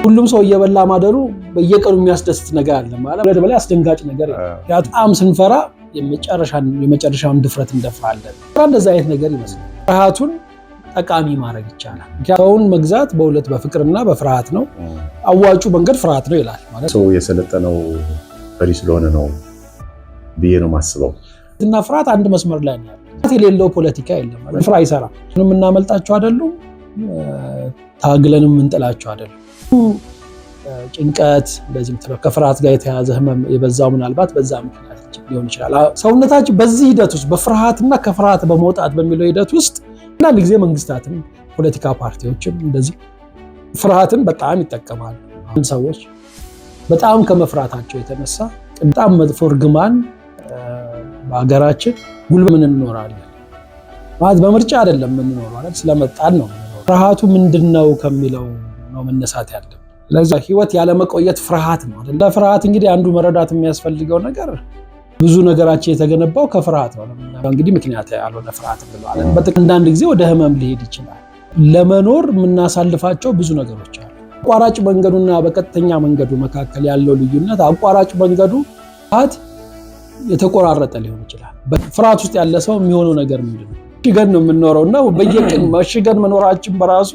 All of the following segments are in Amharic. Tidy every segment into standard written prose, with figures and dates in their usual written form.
ሁሉም ሰው እየበላ ማደሩ በየቀኑ የሚያስደስት ነገር አለ ማለት ወደ በላይ አስደንጋጭ ነገር ያጣም ስንፈራ የመጨረሻውን ድፍረት እንደፍራለን። እንደዛ አይነት ነገር ይመስላል። ፍርሃቱን ጠቃሚ ማድረግ ይቻላል። ሰውን መግዛት በሁለት በፍቅርና በፍርሃት ነው። አዋጩ መንገድ ፍርሃት ነው ይላል ማለት ሰው የሰለጠነው ፈሪ ስለሆነ ነው ብዬ ነው ማስበው። እና ፍርሃት አንድ መስመር ላይ ነው ያለው። የሌለው ፖለቲካ የለም ማለት ፍርሃት አይሰራም። ምንም እናመልጣቸው አይደሉም፣ ታግለንም እንጥላቸው አይደሉም። ጭንቀት እንደዚህ ከፍርሃት ጋር የተያዘ ህመም የበዛው ምናልባት በዛ ምክንያት ሊሆን ይችላል። ሰውነታችን በዚህ ሂደት ውስጥ በፍርሃትና ከፍርሃት በመውጣት በሚለው ሂደት ውስጥ አንዳንድ ጊዜ መንግስታትም ፖለቲካ ፓርቲዎችም እንደዚህ ፍርሃትን በጣም ይጠቀማሉ። ሰዎች በጣም ከመፍራታቸው የተነሳ በጣም መጥፎ እርግማን በሀገራችን ጉልበን እንኖራለን ማለት በምርጫ አይደለም የምንኖረው ማለት ስለመጣን ነው። ፍርሃቱ ምንድነው ከሚለው ነው መነሳት ያለው። ስለዚህ ህይወት ያለ መቆየት ፍርሃት ነው አይደል? ፍርሃት እንግዲህ አንዱ መረዳት የሚያስፈልገው ነገር ብዙ ነገራችን የተገነባው ከፍርሃት ነው። እንግዲህ ምክንያት ያልሆነ ፍርሃት ብለዋለን። በአንዳንድ ጊዜ ወደ ህመም ሊሄድ ይችላል። ለመኖር የምናሳልፋቸው ብዙ ነገሮች አሉ። አቋራጭ መንገዱና በቀጥተኛ መንገዱ መካከል ያለው ልዩነት አቋራጭ መንገዱ ፍርሃት የተቆራረጠ ሊሆን ይችላል። በፍርሃት ውስጥ ያለ ሰው የሚሆነው ነገር ምንድነው? መሽገን ነው የምንኖረውና በየቀን መሽገን መኖራችን በራሱ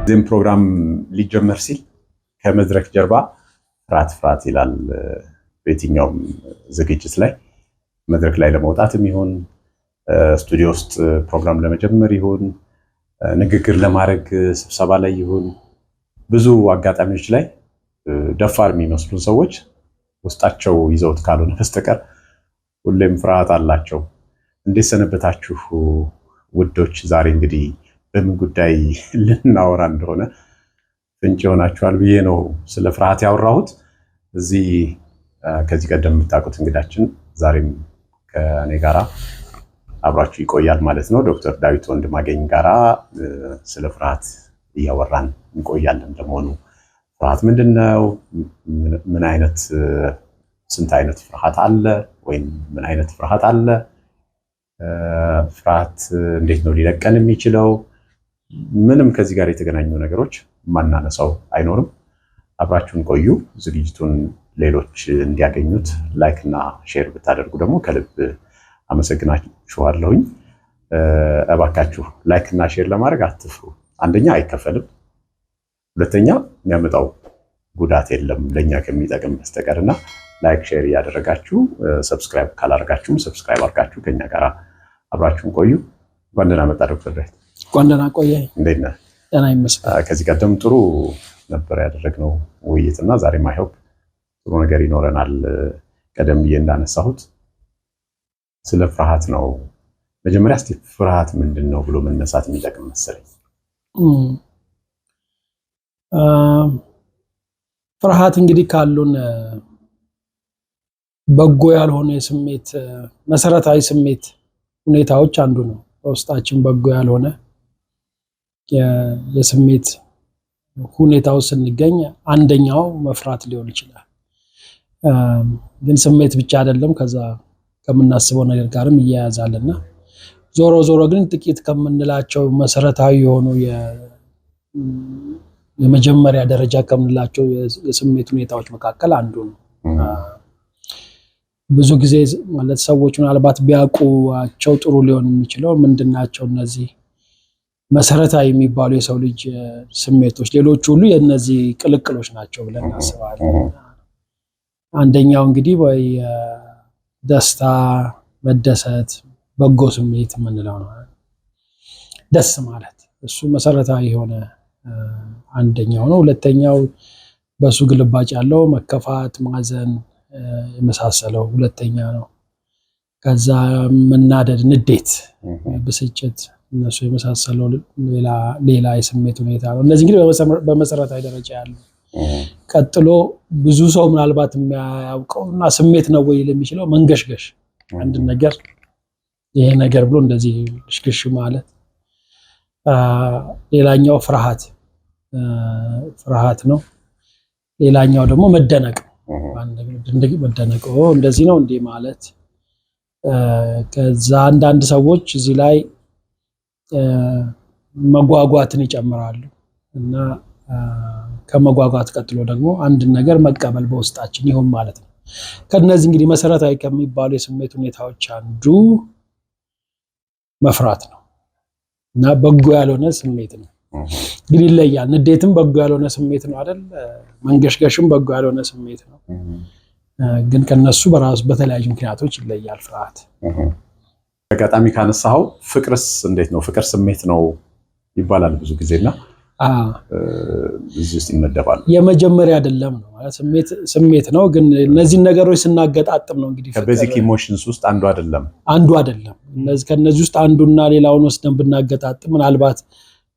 ዚህም ፕሮግራም ሊጀመር ሲል ከመድረክ ጀርባ ፍርሃት ይላል። በየትኛውም ዝግጅት ላይ መድረክ ላይ ለመውጣትም ይሁን ስቱዲዮ ውስጥ ፕሮግራም ለመጀመር ይሁን ንግግር ለማድረግ ስብሰባ ላይ ይሁን ብዙ አጋጣሚዎች ላይ ደፋር የሚመስሉን ሰዎች ውስጣቸው ይዘውት ካልሆነ በስተቀር ሁሌም ፍርሃት አላቸው። እንዴት ሰነበታችሁ ውዶች? ዛሬ እንግዲህ በምን ጉዳይ ልናወራ እንደሆነ ፍንጭ ይሆናችኋል ብዬ ነው ስለ ፍርሃት ያወራሁት። እዚህ ከዚህ ቀደም የምታውቁት እንግዳችን ዛሬም ከኔ ጋራ አብራችሁ ይቆያል ማለት ነው። ዶክተር ዳዊት ወንድማገኝ ጋራ ስለ ፍርሃት እያወራን እንቆያለን። ለመሆኑ ፍርሃት ምንድነው? ምን አይነት ስንት አይነት ፍርሃት አለ? ወይም ምን አይነት ፍርሃት አለ? ፍርሃት እንዴት ነው ሊለቀን የሚችለው? ምንም ከዚህ ጋር የተገናኙ ነገሮች ማናነሳው አይኖርም። አብራችሁን ቆዩ። ዝግጅቱን ሌሎች እንዲያገኙት ላይክ እና ሼር ብታደርጉ ደግሞ ከልብ አመሰግናችኋለሁኝ። እባካችሁ ላይክ እና ሼር ለማድረግ አትፍሩ። አንደኛ አይከፈልም፣ ሁለተኛ የሚያመጣው ጉዳት የለም ለኛ ከሚጠቅም በስተቀርና ላይክ ሼር እያደረጋችሁ ሰብስክራይብ ካላደረጋችሁም ሰብስክራይብ አድርጋችሁ ከኛ ጋር አብራችሁን ቆዩ። እንኳን ደህና መጣ ዶክተር ዳዊት። እንኳን ደህና ቆየህ። እንዴት ነህ? ደህና ይመስገን። ከዚህ ቀደም ጥሩ ነበር ያደረግነው ውይይትና ዛሬም አይሆፕ ጥሩ ነገር ይኖረናል። ቀደም ብዬ እንዳነሳሁት ስለ ፍርሃት ነው። መጀመሪያ እስቲ ፍርሃት ምንድን ነው ብሎ መነሳት የሚጠቅም መሰለኝ። ፍርሃት እንግዲህ ካሉን በጎ ያልሆነ የስሜት መሰረታዊ ስሜት ሁኔታዎች አንዱ ነው። በውስጣችን በጎ ያልሆነ የስሜት ሁኔታው ስንገኝ አንደኛው መፍራት ሊሆን ይችላል። ግን ስሜት ብቻ አይደለም፣ ከዛ ከምናስበው ነገር ጋርም ይያያዛልና ዞሮ ግን ጥቂት ከምንላቸው መሰረታዊ የሆኑ የመጀመሪያ ደረጃ ከምንላቸው የስሜት ሁኔታዎች መካከል አንዱ ነው። ብዙ ጊዜ ማለት ሰዎች ምናልባት ቢያውቁዋቸው ጥሩ ሊሆን የሚችለው ምንድናቸው እነዚህ መሰረታዊ የሚባሉ የሰው ልጅ ስሜቶች፣ ሌሎች ሁሉ የነዚህ ቅልቅሎች ናቸው ብለን እናስባለን። አንደኛው እንግዲህ ወይ ደስታ፣ መደሰት፣ በጎ ስሜት የምንለው ነው። ደስ ማለት እሱ መሰረታዊ የሆነ አንደኛው ነው። ሁለተኛው በሱ ግልባጭ ያለው መከፋት፣ ማዘን የመሳሰለው ሁለተኛ ነው። ከዛ መናደድ፣ ንዴት፣ ብስጭት እነሱ የመሳሰለው ሌላ የስሜት ሁኔታ ነው። እነዚህ እንግዲህ በመሰረታዊ ደረጃ ያሉ። ቀጥሎ ብዙ ሰው ምናልባት የሚያውቀውና ስሜት ነው ወይ ለሚችለው መንገሽገሽ፣ አንድ ነገር ይሄ ነገር ብሎ እንደዚህ ሽግሽ ማለት። ሌላኛው ፍርሃት ነው። ሌላኛው ደግሞ መደነቅ መደነቅ እንደዚህ ነው እንዴ ማለት። ከዛ አንዳንድ ሰዎች እዚህ ላይ መጓጓትን ይጨምራሉ እና ከመጓጓት ቀጥሎ ደግሞ አንድን ነገር መቀበል በውስጣችን ይሁን ማለት ነው። ከነዚህ እንግዲህ መሰረታዊ ከሚባሉ የስሜት ሁኔታዎች አንዱ መፍራት ነው እና በጎ ያልሆነ ስሜት ነው። ግን ይለያል። ንዴትም በጎ ያልሆነ ስሜት ነው አይደል? መንገሽገሽም በጎ ያልሆነ ስሜት ነው። ግን ከነሱ በራሱ በተለያዩ ምክንያቶች ይለያል ፍርሃት። አጋጣሚ ካነሳው ፍቅርስ እንዴት ነው? ፍቅር ስሜት ነው ይባላል ብዙ ጊዜና እዚህ ውስጥ ይመደባል። የመጀመሪያ አይደለም ነው ማለት ስሜት ነው። ግን እነዚህ ነገሮች ስናገጣጥም ነው እንግዲህ ከቤዚክ ኢሞሽንስ ውስጥ አንዱ አይደለም። ከነዚህ ውስጥ አንዱና ሌላውን ወስደን ብናገጣጥም ምናልባት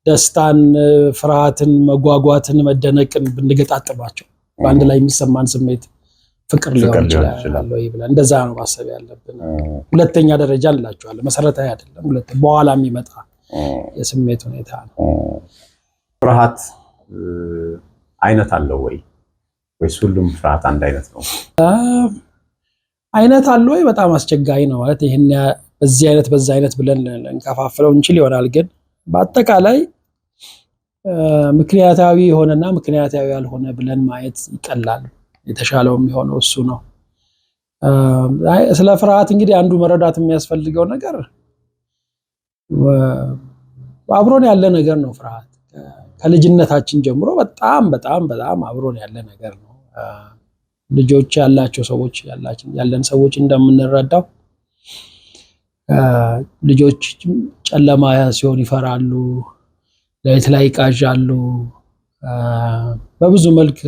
ደስታን፣ ፍርሃትን፣ መጓጓትን፣ መደነቅን ብንገጣጥማቸው በአንድ ላይ የሚሰማን ስሜት ፍቅር ሊሆን ይችላል ወይ ብለን እንደዛ ነው ማሰብ ያለብን። ሁለተኛ ደረጃ እንላቸዋለን። መሰረታዊ አይደለም። በኋላ የሚመጣ የስሜት ሁኔታ ነው። ፍርሃት አይነት አለው ወይስ ሁሉም ፍርሃት አንድ አይነት ነው? አይነት አለው ወይ? በጣም አስቸጋሪ ነው ማለት ይሄን በዚህ አይነት በዛ አይነት ብለን እንከፋፍለው እንችል ይሆናል። ግን በአጠቃላይ ምክንያታዊ የሆነና ምክንያታዊ ያልሆነ ብለን ማየት ይቀላል። የተሻለው የሚሆነው እሱ ነው። ስለ ፍርሃት እንግዲህ አንዱ መረዳት የሚያስፈልገው ነገር አብሮን ያለ ነገር ነው። ፍርሃት ከልጅነታችን ጀምሮ በጣም በጣም በጣም አብሮን ያለ ነገር ነው። ልጆች ያላቸው ሰዎች ያለን ሰዎች እንደምንረዳው ልጆች ጨለማ ሲሆን ይፈራሉ፣ ሌሊት ላይ ይቃዣሉ። በብዙ መልክ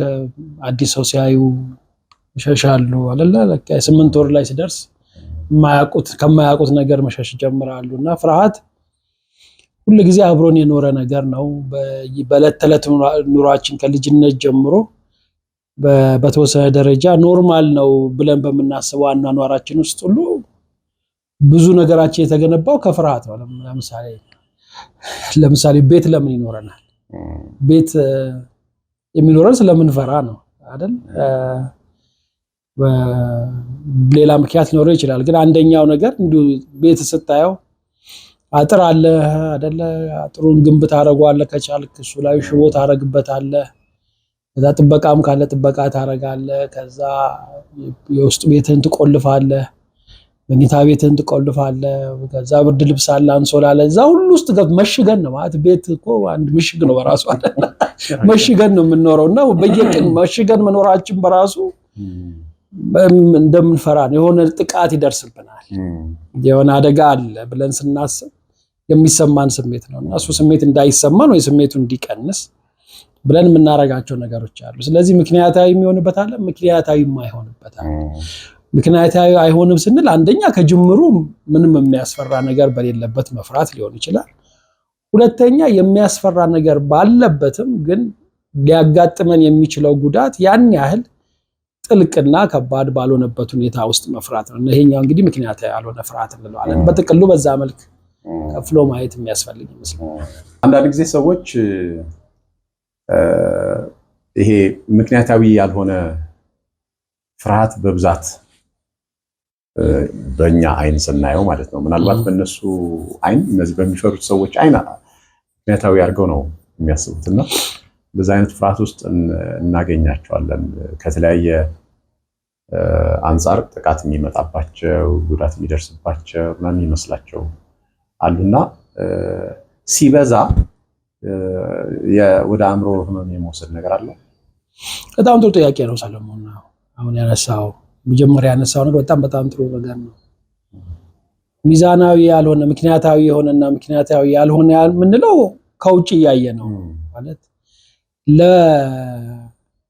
አዲስ ሰው ሲያዩ ይሸሻሉ አይደለ? ለካ 8 ወር ላይ ሲደርስ ከማያውቁት ነገር መሸሽ ጀምራሉ። እና ፍርሃት ሁሉ ጊዜ አብሮን የኖረ ነገር ነው። በዕለት ተዕለት ኑሯችን ከልጅነት ጀምሮ በተወሰነ ደረጃ ኖርማል ነው ብለን በምናስበው አኗኗራችን ውስጥ ሁሉ ብዙ ነገራችን የተገነባው ከፍርሃት ነው። ለምሳሌ ቤት ለምን ይኖረናል? ቤት የሚኖረን ስለምንፈራ ነው አይደል? ሌላ ምክንያት ሊኖረው ይችላል። ግን አንደኛው ነገር እንዲሁ ቤት ስታየው አጥር አለ አይደለ? አጥሩን ግንብ ታረጋለህ፣ ከቻልክ እሱ ላይ ሽቦ ታረግበታለህ። ከዛ ጥበቃም ካለ ጥበቃ ታረጋለህ። ከዛ የውስጥ ቤትህን ትቆልፋለህ፣ መኝታ ቤትህን ትቆልፋለህ። ከዛ ብርድ ልብስ አለ፣ አንሶላ አለ። እዛ ሁሉ ውስጥ መሽገን ነው ማለት ቤት እኮ አንድ ምሽግ ነው በራሱ አይደል? መሽገን ነው የምንኖረውና በየቀን መሽገን መኖራችን በራሱ እንደምንፈራ ነው። የሆነ ጥቃት ይደርስብናል፣ የሆነ አደጋ አለ ብለን ስናስብ የሚሰማን ስሜት ነው። እና እሱ ስሜት እንዳይሰማን ወይ ስሜቱ እንዲቀንስ ብለን የምናረጋቸው ነገሮች አሉ። ስለዚህ ምክንያታዊ የሚሆንበት አለ፣ ምክንያታዊ የማይሆንበት አለ። ምክንያታዊ አይሆንም ስንል አንደኛ ከጅምሩ ምንም የሚያስፈራ ነገር በሌለበት መፍራት ሊሆን ይችላል። ሁለተኛ የሚያስፈራ ነገር ባለበትም ግን ሊያጋጥመን የሚችለው ጉዳት ያን ያህል ጥልቅና ከባድ ባልሆነበት ሁኔታ ውስጥ መፍራት ነው። ይሄኛው እንግዲህ ምክንያታዊ ያልሆነ ፍርሃት እንለዋለን። በጥቅሉ በዛ መልክ ከፍሎ ማየት የሚያስፈልግ ይመስላል። አንዳንድ ጊዜ ሰዎች ይሄ ምክንያታዊ ያልሆነ ፍርሃት በብዛት በእኛ አይን ስናየው ማለት ነው፣ ምናልባት በእነሱ አይን እነዚህ በሚፈሩት ሰዎች አይን ምክንያታዊ አድርገው ነው የሚያስቡትና በዛ አይነት ፍርሃት ውስጥ እናገኛቸዋለን። ከተለያየ አንጻር ጥቃት የሚመጣባቸው፣ ጉዳት የሚደርስባቸው ምናምን ይመስላቸው አሉና ሲበዛ ወደ አእምሮ ህመም የመውሰድ ነገር አለ። በጣም ጥሩ ጥያቄ ነው ሰለሞን። አሁን ያነሳው መጀመሪያ ያነሳው ነገር በጣም ጥሩ ነገር ነው። ሚዛናዊ ያልሆነ ምክንያታዊ የሆነና ምክንያታዊ ያልሆነ የምንለው ከውጭ እያየ ነው ማለት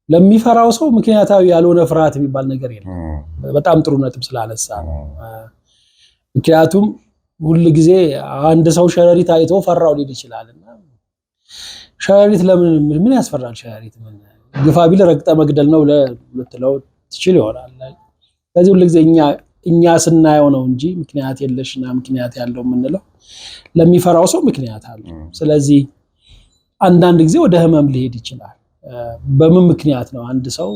ለሚፈራው ሰው ምክንያታዊ ያልሆነ ፍርሃት የሚባል ነገር የለም። በጣም ጥሩ ነጥብ ስላነሳ ነው። ምክንያቱም ሁሉ ጊዜ አንድ ሰው ሸረሪት አይቶ ፈራው ሊል ይችላልና ሸረሪት ምን ያስፈራል? ሸረሪት ምን ግፋ ቢል ረግጠ መግደል ነው ልትለው ትችል ይሆናል። ስለዚህ ሁሉ ጊዜ እኛ ስናየው ነው እንጂ ምክንያት የለሽና ምክንያት ያለው የምንለው ለሚፈራው ሰው ምክንያት አለው። ስለዚህ አንዳንድ ጊዜ ወደ ህመም ሊሄድ ይችላል። በምን ምክንያት ነው አንድ ሰው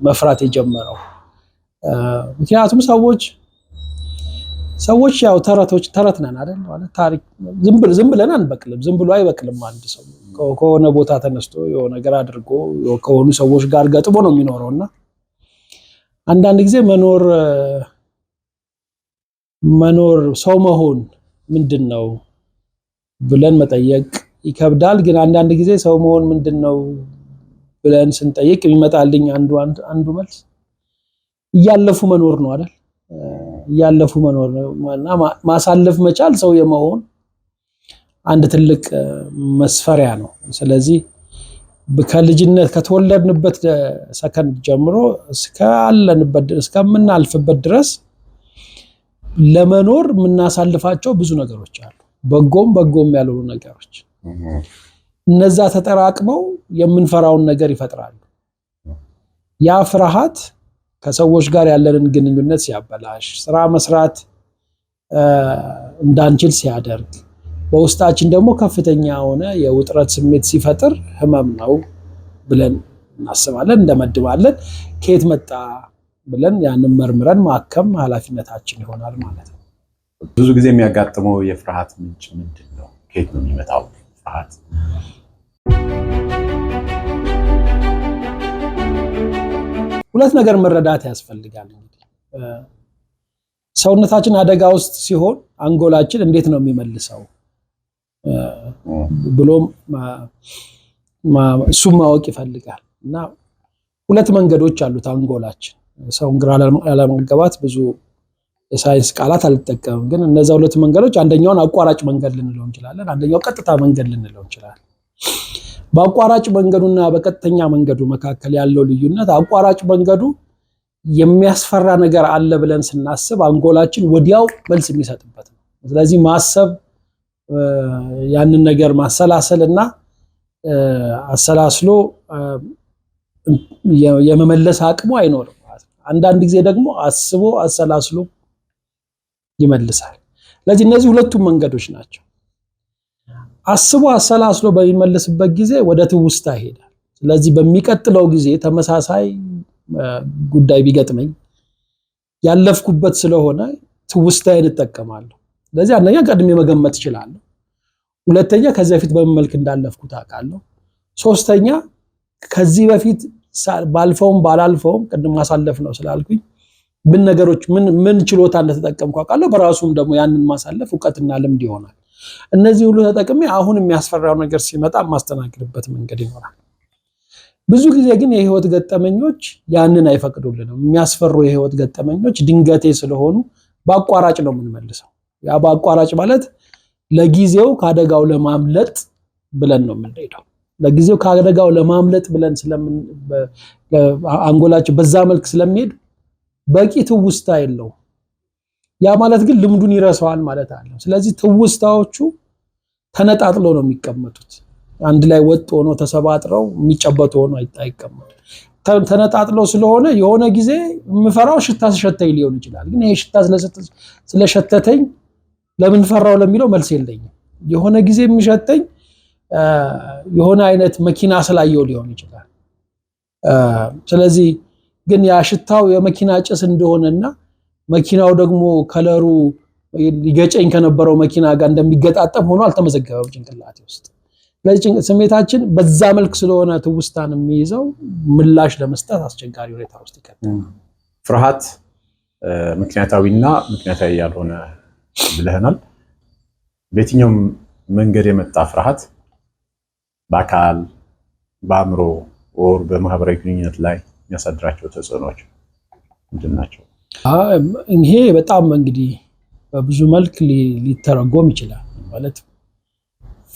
መፍራት የጀመረው? ምክንያቱም ሰዎች ያው ተረት ነን አይደል? ማለት ታሪክ ዝም ብለን አንበቅልም። ዝም ብሎ አይበቅልም። አንድ ሰው ከሆነ ቦታ ተነስቶ የሆነ ነገር አድርጎ ከሆኑ ሰዎች ጋር ገጥሞ ነው የሚኖረውና አንዳንድ ጊዜ መኖር ሰው መሆን ምንድነው ብለን መጠየቅ ይከብዳል። ግን አንዳንድ ጊዜ ሰው መሆን ምንድነው ብለን ስንጠይቅ የሚመጣልኝ አንዱ መልስ እያለፉ መኖር ነው አይደል? እያለፉ መኖር እና ማሳለፍ መቻል ሰው የመሆን አንድ ትልቅ መስፈሪያ ነው። ስለዚህ ከልጅነት ከተወለድንበት ሰከንድ ጀምሮ እስከምናልፍበት ድረስ ለመኖር የምናሳልፋቸው ብዙ ነገሮች አሉ። በጎም ያልሆኑ ነገሮች እነዛ ተጠራቅመው የምንፈራውን ነገር ይፈጥራሉ። ያ ፍርሃት ከሰዎች ጋር ያለንን ግንኙነት ሲያበላሽ፣ ስራ መስራት እንዳንችል ሲያደርግ፣ በውስጣችን ደግሞ ከፍተኛ የሆነ የውጥረት ስሜት ሲፈጥር ህመም ነው ብለን እናስባለን፣ እንደመድባለን። ከየት መጣ ብለን ያንን መርምረን ማከም ኃላፊነታችን ይሆናል ማለት ነው። ብዙ ጊዜ የሚያጋጥመው የፍርሃት ምንጭ ምንድን ነው? ከየት ነው የሚመጣው ፍርሃት? ሁለት ነገር መረዳት ያስፈልጋል። እንግዲህ ሰውነታችን አደጋ ውስጥ ሲሆን አንጎላችን እንዴት ነው የሚመልሰው ብሎም እሱም ማወቅ ይፈልጋል። እና ሁለት መንገዶች አሉት አንጎላችን። ሰውን ግራ ላለማጋባት ብዙ የሳይንስ ቃላት አልጠቀምም፣ ግን እነዛ ሁለት መንገዶች አንደኛውን አቋራጭ መንገድ ልንለው እንችላለን፣ አንደኛው ቀጥታ መንገድ ልንለው እንችላለን። በአቋራጭ መንገዱና በቀጥተኛ መንገዱ መካከል ያለው ልዩነት አቋራጭ መንገዱ የሚያስፈራ ነገር አለ ብለን ስናስብ አንጎላችን ወዲያው መልስ የሚሰጥበት ነው። ስለዚህ ማሰብ ያንን ነገር ማሰላሰልና አሰላስሎ የመመለስ አቅሙ አይኖርም ማለት ነው። አንዳንድ ጊዜ ደግሞ አስቦ አሰላስሎ ይመልሳል። ስለዚህ እነዚህ ሁለቱም መንገዶች ናቸው። አስቦ አሰላስሎ በሚመልስበት ጊዜ ወደ ትውስታ ይሄዳል። ስለዚህ በሚቀጥለው ጊዜ ተመሳሳይ ጉዳይ ቢገጥመኝ ያለፍኩበት ስለሆነ ትውስታዬን እጠቀማለሁ። ስለዚህ አንደኛ ቀድሜ መገመት እችላለሁ። ሁለተኛ ከዚህ በፊት በምን መልክ እንዳለፍኩት አውቃለሁ። ሶስተኛ ከዚህ በፊት ባልፈውም ባላልፈውም ቅድም ማሳለፍ ነው ስላልኩኝ ምን ችሎታ እንደተጠቀምኩ አውቃለሁ። በራሱም ደግሞ ያንን ማሳለፍ እውቀትና ልምድ ይሆናል። እነዚህ ሁሉ ተጠቅሜ አሁን የሚያስፈራው ነገር ሲመጣ ማስተናገድበት መንገድ ይኖራል። ብዙ ጊዜ ግን የህይወት ገጠመኞች ያንን አይፈቅዱልንም። የሚያስፈሩ የህይወት ገጠመኞች ድንገቴ ስለሆኑ በአቋራጭ ነው የምንመልሰው። ያ በአቋራጭ ማለት ለጊዜው ከአደጋው ለማምለጥ ብለን ነው የምንሄደው። ለጊዜው ከአደጋው ለማምለጥ ብለን አንጎላችን በዛ መልክ ስለሚሄድ በቂ ትውስታ የለው። ያ ማለት ግን ልምዱን ይረሳዋል ማለት አይደለም። ስለዚህ ትውስታዎቹ ተነጣጥለው ነው የሚቀመጡት። አንድ ላይ ወጥ ሆኖ ተሰባጥረው የሚጨበጡ ሆኖ አይቀመጡ። ተነጣጥለው ስለሆነ የሆነ ጊዜ የምፈራው ሽታ ሲሸተኝ ሊሆን ይችላል። ግን ይሄ ሽታ ስለሸተተኝ ለምን ፈራው ለሚለው መልስ የለኝም። የሆነ ጊዜ የሚሸተኝ የሆነ አይነት መኪና ስላየው ሊሆን ይችላል። ስለዚህ ግን ያ ሽታው የመኪና ጭስ እንደሆነና መኪናው ደግሞ ከለሩ ሊገጨኝ ከነበረው መኪና ጋር እንደሚገጣጠም ሆኖ አልተመዘገበም ጭንቅላቴ ውስጥ። ስለዚህ ስሜታችን በዛ መልክ ስለሆነ ትውስታን የሚይዘው ምላሽ ለመስጠት አስቸጋሪ ሁኔታ ውስጥ ይከታል። ፍርሃት ምክንያታዊና ምክንያታዊ ያልሆነ ብለህናል። በየትኛውም መንገድ የመጣ ፍርሃት በአካል በአእምሮ ወር በማህበራዊ ግንኙነት ላይ የሚያሳድራቸው ተጽዕኖዎች ምንድን ናቸው? ይሄ በጣም እንግዲህ በብዙ መልክ ሊተረጎም ይችላል። ማለት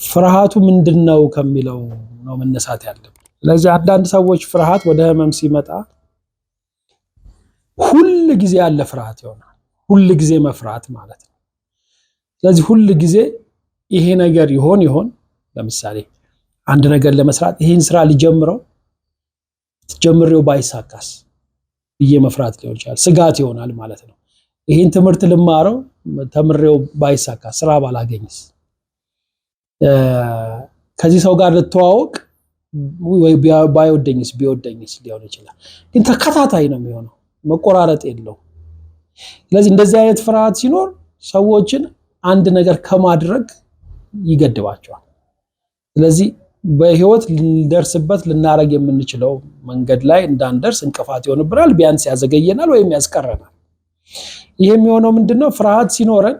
ፍርሃቱ ምንድነው ከሚለው ነው መነሳት ያለብን። ስለዚህ አንዳንድ ሰዎች ፍርሃት ወደ ህመም ሲመጣ ሁል ጊዜ ያለ ፍርሃት ይሆናል። ሁል ጊዜ መፍራት ማለት ነው። ስለዚህ ሁል ጊዜ ይሄ ነገር ይሆን ለምሳሌ አንድ ነገር ለመስራት ይሄን ስራ ጀምሬው ባይሳካስ ብዬ መፍራት ሊሆን ይችላል። ስጋት ይሆናል ማለት ነው። ይሄን ትምህርት ልማረው ተምሬው ባይሳካስ፣ ስራ ባላገኝስ፣ ከዚህ ሰው ጋር ልተዋወቅ ወይ ባይወደኝስ ቢወደኝስ ሊሆን ይችላል። ግን ተከታታይ ነው የሚሆነው፣ መቆራረጥ የለው። ስለዚህ እንደዚህ አይነት ፍርሃት ሲኖር ሰዎችን አንድ ነገር ከማድረግ ይገድባቸዋል። ስለዚህ በህይወት ልንደርስበት ልናረግ የምንችለው መንገድ ላይ እንዳንደርስ እንቅፋት ይሆንብናል፣ ቢያንስ ያዘገየናል ወይም ያስቀረናል። ይሄ የሚሆነው ምንድነው? ፍርሃት ሲኖረን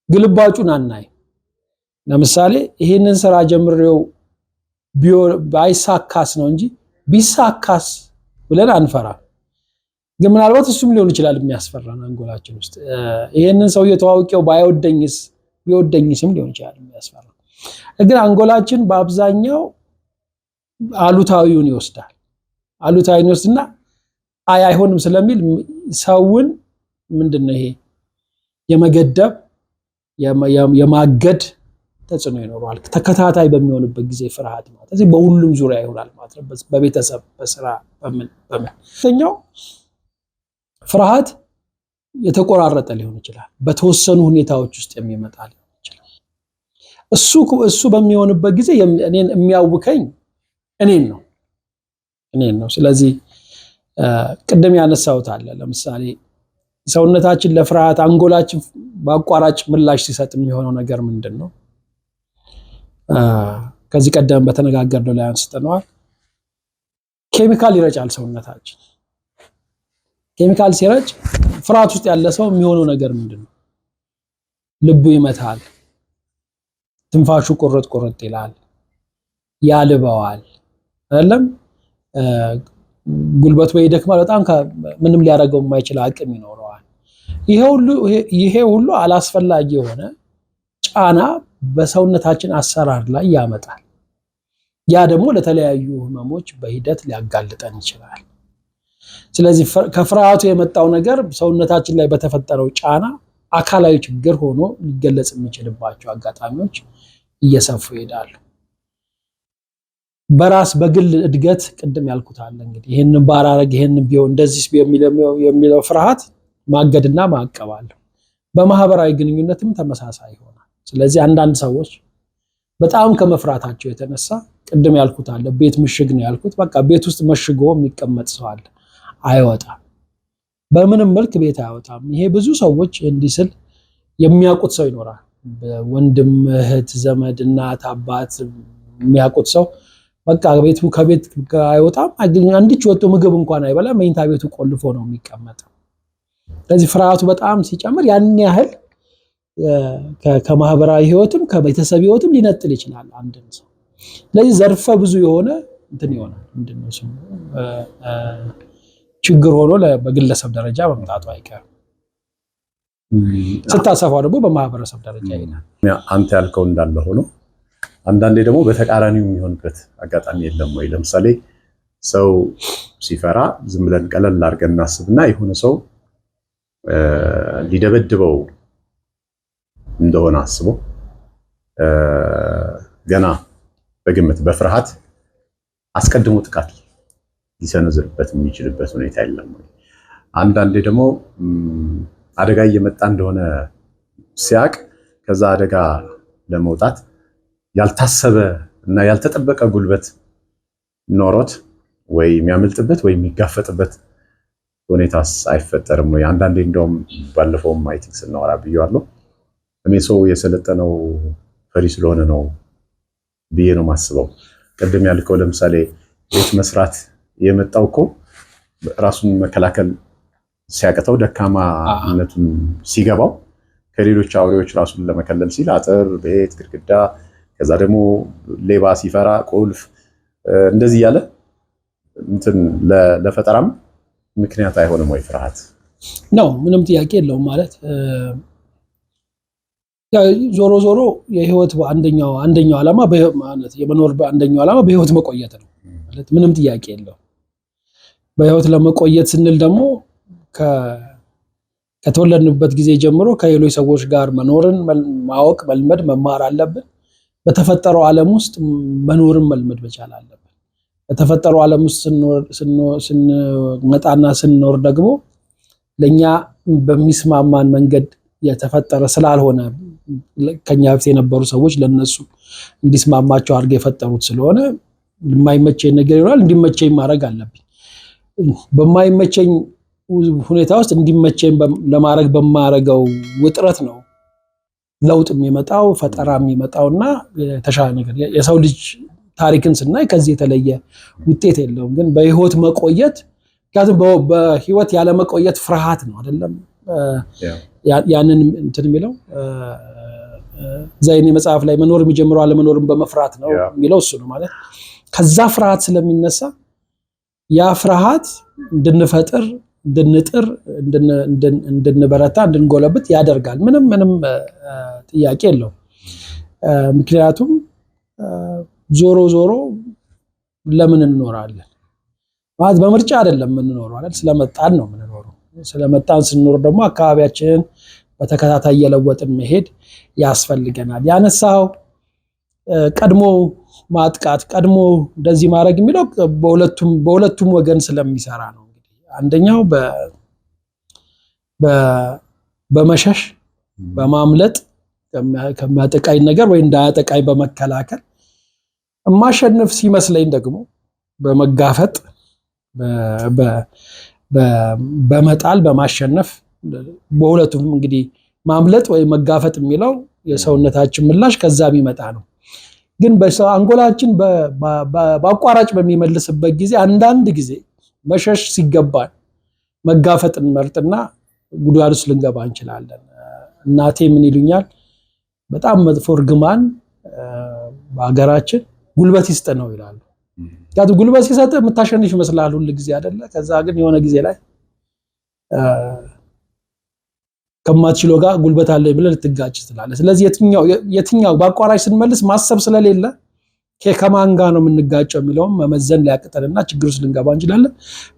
ግልባጩን አናይ። ለምሳሌ ይሄንን ስራ ጀምሬው ባይሳካስ ነው እንጂ ቢሳካስ ብለን አንፈራ። ግን ምናልባት እሱም ሊሆን ይችላል የሚያስፈራን አንጎላችን ውስጥ። ይሄንን ሰው የተዋውቀው ባይወደኝስ ቢወደኝስም ሊሆን ይችላል የሚያስፈራ። ግን አንጎላችን በአብዛኛው አሉታዊውን ይወስዳል። አሉታዊውን ይወስድና አይሆንም ስለሚል ሰውን ምንድነው ይሄ የመገደብ የማገድ ተጽዕኖ ይኖረዋል። ተከታታይ በሚሆንበት ጊዜ ፍርሃት ማለት ስለዚህ በሁሉም ዙሪያ ይሆናል ማለት ነው። በቤተሰብ፣ በስራ፣ በምን ፍርሃት የተቆራረጠ ሊሆን ይችላል። በተወሰኑ ሁኔታዎች ውስጥ የሚመጣ ሊሆን ይችላል። እሱ በሚሆንበት ጊዜ እኔን የሚያውከኝ እኔን ነው። ስለዚህ ቅድም ያነሳሁት አለ። ለምሳሌ ሰውነታችን ለፍርሃት አንጎላችን በአቋራጭ ምላሽ ሲሰጥ የሚሆነው ነገር ምንድን ነው? ከዚህ ቀደም በተነጋገርነው ላይ አንስተነዋል። ኬሚካል ይረጫል ሰውነታችን። ኬሚካል ሲረጭ ፍርሃት ውስጥ ያለ ሰው የሚሆነው ነገር ምንድን ነው? ልቡ ይመታል፣ ትንፋሹ ቁርጥ ቁርጥ ይላል፣ ያልበዋል አይደለም? ጉልበቱ ወይ ይደክማል፣ በጣም ምንም ሊያደርገው የማይችል አቅም ይኖረዋል። ይሄ ሁሉ አላስፈላጊ የሆነ ጫና በሰውነታችን አሰራር ላይ ያመጣል። ያ ደግሞ ለተለያዩ ህመሞች በሂደት ሊያጋልጠን ይችላል። ስለዚህ ከፍርሃቱ የመጣው ነገር ሰውነታችን ላይ በተፈጠረው ጫና አካላዊ ችግር ሆኖ ሊገለጽ የሚችልባቸው አጋጣሚዎች እየሰፉ ይሄዳሉ። በራስ በግል እድገት ቅድም ያልኩት አለ እንግዲህ ይሄንን ባራረግ ይሄንን ቢሆን እንደዚህ የሚለው ፍርሃት ማገድና ማዕቀብ አለው። በማህበራዊ ግንኙነትም ተመሳሳይ ይሆናል። ስለዚህ አንዳንድ ሰዎች በጣም ከመፍራታቸው የተነሳ ቅድም ያልኩት አለ ቤት ምሽግ ነው ያልኩት። በቃ ቤት ውስጥ መሽጎ የሚቀመጥ ሰው አለ፣ አይወጣም። በምንም መልክ ቤት አይወጣም። ይሄ ብዙ ሰዎች እንዲህ ስል የሚያውቁት ሰው ይኖራል። ወንድም፣ እህት፣ ዘመድ፣ እናት፣ አባት የሚያውቁት ሰው በቃ ከቤት አይወጣም። አንዲች ወጥቶ ምግብ እንኳን አይበላ፣ መኝታ ቤቱ ቆልፎ ነው የሚቀመጠው። ስለዚህ ፍርሃቱ በጣም ሲጨምር ያን ያህል ከማህበራዊ ህይወትም ከቤተሰብ ህይወትም ሊነጥል ይችላል አንድን ሰው። ስለዚህ ዘርፈ ብዙ የሆነ እንትን ይሆናል። ምንድነው እሱ ችግር ሆኖ በግለሰብ ደረጃ መምጣቱ አይቀርም። ስታሰፋው ደግሞ በማህበረሰብ ደረጃ ይሆናል። አንተ ያልከው እንዳለ ሆኖ አንዳንዴ ደግሞ በተቃራኒው የሚሆንበት አጋጣሚ የለም ወይ? ለምሳሌ ሰው ሲፈራ ዝም ብለን ቀለል አድርገን እናስብና የሆነ ሰው ሊደበድበው እንደሆነ አስቦ ገና በግምት በፍርሃት አስቀድሞ ጥቃት ሊሰነዝርበት የሚችልበት ሁኔታ የለም ወይ? አንዳንዴ ደግሞ አደጋ እየመጣ እንደሆነ ሲያቅ ከዛ አደጋ ለመውጣት ያልታሰበ እና ያልተጠበቀ ጉልበት ኖሮት ወይ የሚያመልጥበት ወይ የሚጋፈጥበት ሁኔታስ አይፈጠርም ወይ? አንዳንዴ እንደውም ባለፈውም አይ ቲንክ ስናወራ ብዬዋለሁ። እኔ ሰው የሰለጠነው ፈሪ ስለሆነ ነው ብዬ ነው ማስበው። ቅድም ያልከው ለምሳሌ ቤት መስራት የመጣው እኮ ራሱን መከላከል ሲያቅተው ደካማነቱን ሲገባው ከሌሎች አውሬዎች ራሱን ለመከለል ሲል አጥር፣ ቤት፣ ግድግዳ ከዛ ደግሞ ሌባ ሲፈራ ቁልፍ እንደዚህ ያለ እንትን ለፈጠራም ምክንያት አይሆንም ወይ ፍርሃት? ነው ምንም ጥያቄ የለውም። ማለት ዞሮ ዞሮ የህይወት አንደኛው ዓላማ ማለት የመኖር አንደኛው ዓላማ በህይወት መቆየት ነው ማለት ምንም ጥያቄ የለውም። በህይወት ለመቆየት ስንል ደግሞ ከተወለድንበት ጊዜ ጀምሮ ከሌሎች ሰዎች ጋር መኖርን ማወቅ፣ መልመድ፣ መማር አለብን። በተፈጠረው ዓለም ውስጥ መኖርን መልመድ መቻል አለብን። በተፈጠረው ዓለም ውስጥ ስንመጣና ስንኖር ደግሞ ለኛ በሚስማማን መንገድ የተፈጠረ ስላልሆነ ከኛ በፊት የነበሩ ሰዎች ለነሱ እንዲስማማቸው አድርገው የፈጠሩት ስለሆነ የማይመቸኝ ነገር ይኖራል፣ እንዲመቸኝ ማድረግ አለብኝ። በማይመቸኝ ሁኔታ ውስጥ እንዲመቸኝ ለማድረግ በማረገው ውጥረት ነው ለውጥ የሚመጣው፣ ፈጠራ የሚመጣውና የተሻለ ነገር። የሰው ልጅ ታሪክን ስናይ ከዚህ የተለየ ውጤት የለውም። ግን በህይወት መቆየት ምክንያቱም በህይወት ያለ መቆየት ፍርሃት ነው አይደለም? ያንን እንትን የሚለው ዘይኔ መጽሐፍ ላይ መኖር የሚጀምረው አለመኖርን በመፍራት ነው የሚለው እሱ ነው። ማለት ከዛ ፍርሃት ስለሚነሳ ያ ፍርሃት እንድንፈጥር፣ እንድንጥር፣ እንድንበረታ፣ እንድንጎለብት ያደርጋል። ምንም ጥያቄ የለውም። ምክንያቱም ዞሮ ዞሮ ለምን እንኖራለን ማለት በምርጫ አይደለም የምንኖረው አይደል? ስለመጣን ነው የምንኖረው። ስለመጣን ስንኖር ደግሞ አካባቢያችንን በተከታታይ እየለወጥን መሄድ ያስፈልገናል። ያነሳው ቀድሞ ማጥቃት፣ ቀድሞ እንደዚህ ማድረግ የሚለው በሁለቱም ወገን ስለሚሰራ ነው። እንግዲህ አንደኛው በመሸሽ በማምለጥ ከሚያጠቃኝ ነገር ወይ እንዳያጠቃኝ በመከላከል፣ ማሸነፍ ሲመስለኝ ደግሞ በመጋፈጥ በመጣል በማሸነፍ፣ በሁለቱም እንግዲህ ማምለጥ ወይ መጋፈጥ የሚለው የሰውነታችን ምላሽ ከዛ የሚመጣ ነው። ግን አንጎላችን በአቋራጭ በሚመልስበት ጊዜ አንዳንድ ጊዜ መሸሽ ሲገባን መጋፈጥን መርጥና ጉዳት ውስጥ ልንገባ እንችላለን። እናቴ ምን ይሉኛል፣ በጣም መጥፎ እርግማን በሀገራችን ጉልበት ይስጥ ነው ይላሉ። ምክንያቱም ጉልበት ሲሰጥ የምታሸንፍ ይመስላል ሁሉ ጊዜ አይደለ? ከዛ ግን የሆነ ጊዜ ላይ ከማትችለው ጋር ጉልበት አለ ብለህ ልትጋጭ ትችላለህ። ስለዚህ የትኛው በአቋራጭ ስንመልስ ማሰብ ስለሌለ ከማን ጋር ነው የምንጋጨው የሚለውም መመዘን ሊያቅተንና ችግር ውስጥ ልንገባ እንችላለን።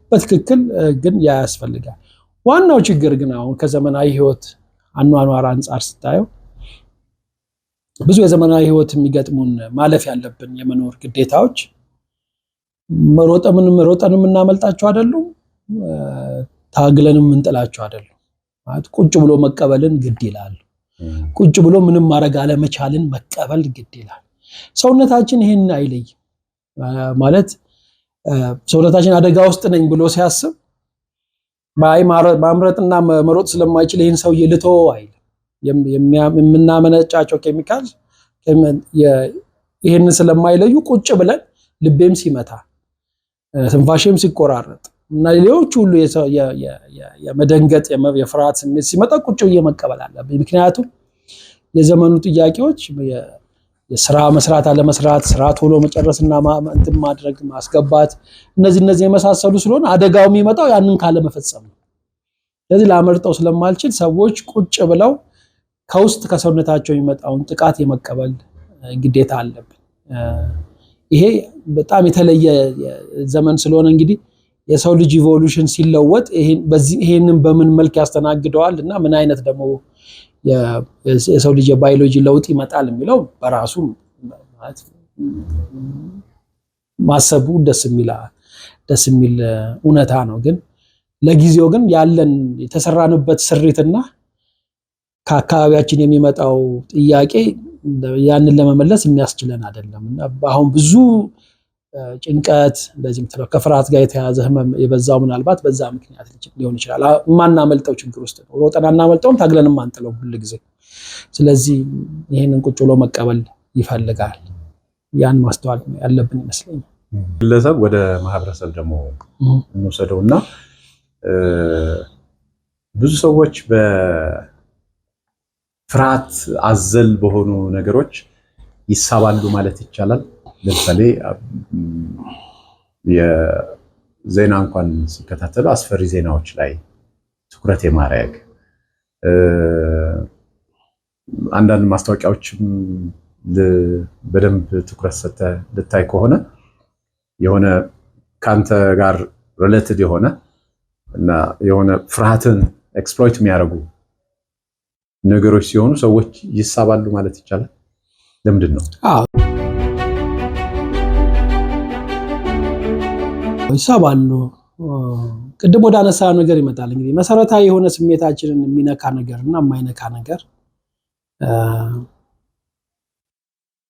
በትክክል ግን ያ ያስፈልጋል። ዋናው ችግር ግን አሁን ከዘመናዊ ህይወት አኗኗር አንጻር ስታየው ብዙ የዘመናዊ ህይወት የሚገጥሙን ማለፍ ያለብን የመኖር ግዴታዎች ሮጠን የምናመልጣቸው አይደሉም፣ ታግለን የምንጥላቸው አይደሉም። ማለት ቁጭ ብሎ መቀበልን ግድ ይላል። ቁጭ ብሎ ምንም ማድረግ አለመቻልን መቀበል ግድ ይላል። ሰውነታችን ይሄን አይለይም። ማለት ሰውነታችን አደጋ ውስጥ ነኝ ብሎ ሲያስብ ማምረጥና መሮጥ ስለማይችል ይሄን ሰውዬ ልተወው አይልም። የምናመነጫቸው ኬሚካል ይሄንን ስለማይለዩ ቁጭ ብለን ልቤም ሲመታ ትንፋሽም ሲቆራረጥ እና ሌሎች ሁሉ የመደንገጥ የፍርሃት ስሜት ሲመጣ ቁጭ ብዬ መቀበል አለብኝ። ምክንያቱም የዘመኑ ጥያቄዎች የስራ መስራት አለመስራት፣ ስራ ቶሎ መጨረስና እንትን ማድረግ ማስገባት፣ እነዚህ የመሳሰሉ ስለሆነ አደጋው የሚመጣው ያንን ካለመፈጸም ነው። ስለዚህ ላመርጠው ስለማልችል ሰዎች ቁጭ ብለው ከውስጥ ከሰውነታቸው የሚመጣውን ጥቃት የመቀበል ግዴታ አለብን። ይሄ በጣም የተለየ ዘመን ስለሆነ እንግዲህ የሰው ልጅ ኢቮሉሽን ሲለወጥ ይሄንን በምን መልክ ያስተናግደዋል እና ምን አይነት ደግሞ የሰው ልጅ የባዮሎጂ ለውጥ ይመጣል የሚለው በራሱ ማሰቡ ደስ የሚል እውነታ ነው። ግን ለጊዜው ግን ያለን የተሰራንበት ስሪትና ከአካባቢያችን የሚመጣው ጥያቄ ያንን ለመመለስ የሚያስችለን አይደለም እና አሁን ብዙ ጭንቀት እንደዚህ ምትለው ከፍርሃት ጋር የተያዘ ህመም የበዛው ምናልባት በዛ ምክንያት ሊሆን ይችላል። ማናመልጠው ችግር ውስጥ ነው። ሮጠን አናመልጠውም፣ ታግለንም አንጥለው ሁሉ ጊዜ። ስለዚህ ይሄንን ቁጭ ብሎ መቀበል ይፈልጋል። ያን ማስተዋል ያለብን ይመስለኛል። ግለሰብ ወደ ማህበረሰብ ደግሞ እንወሰደውና ብዙ ሰዎች በፍርሃት አዘል በሆኑ ነገሮች ይሳባሉ ማለት ይቻላል። ለምሳሌ የዜና እንኳን ሲከታተሉ አስፈሪ ዜናዎች ላይ ትኩረት የማድረግ አንዳንድ ማስታወቂያዎችም በደንብ ትኩረት ሰጥተህ ልታይ ከሆነ የሆነ ካንተ ጋር ሪሌትድ የሆነ እና የሆነ ፍርሃትን ኤክስፕሎይት የሚያደርጉ ነገሮች ሲሆኑ ሰዎች ይሳባሉ ማለት ይቻላል። ለምንድን ነው? ይሳባሉ። ቅድም ወደ አነሳ ነገር ይመጣል። እንግዲህ መሰረታዊ የሆነ ስሜታችንን የሚነካ ነገር እና የማይነካ ነገር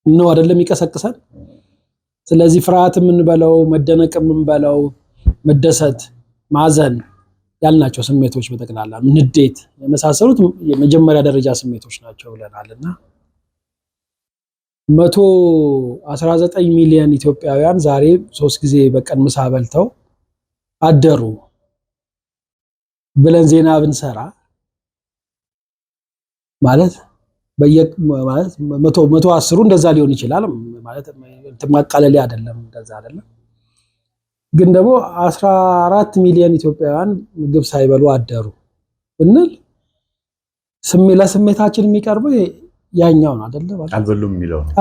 ነው አይደለም ይቀሰቅሳል። ስለዚህ ፍርሃት የምንበለው መደነቅ የምንበለው መደሰት ማዘን ያልናቸው ስሜቶች በጠቅላላ ንዴት የመሳሰሉት የመጀመሪያ ደረጃ ስሜቶች ናቸው ብለናልና 119 ሚሊዮን ኢትዮጵያውያን ዛሬ 3 ጊዜ በቀን ምሳ በልተው አደሩ ብለን ዜና ብንሰራ ማለት ማለት 110 እንደዛ ሊሆን ይችላል ማለት ማቃለል አይደለም እንደዛ አይደለም ግን ደግሞ 14 ሚሊዮን ኢትዮጵያውያን ምግብ ሳይበሉ አደሩ ብንል ለስሜታችን የሚቀርበው ያኛው ነው አይደለም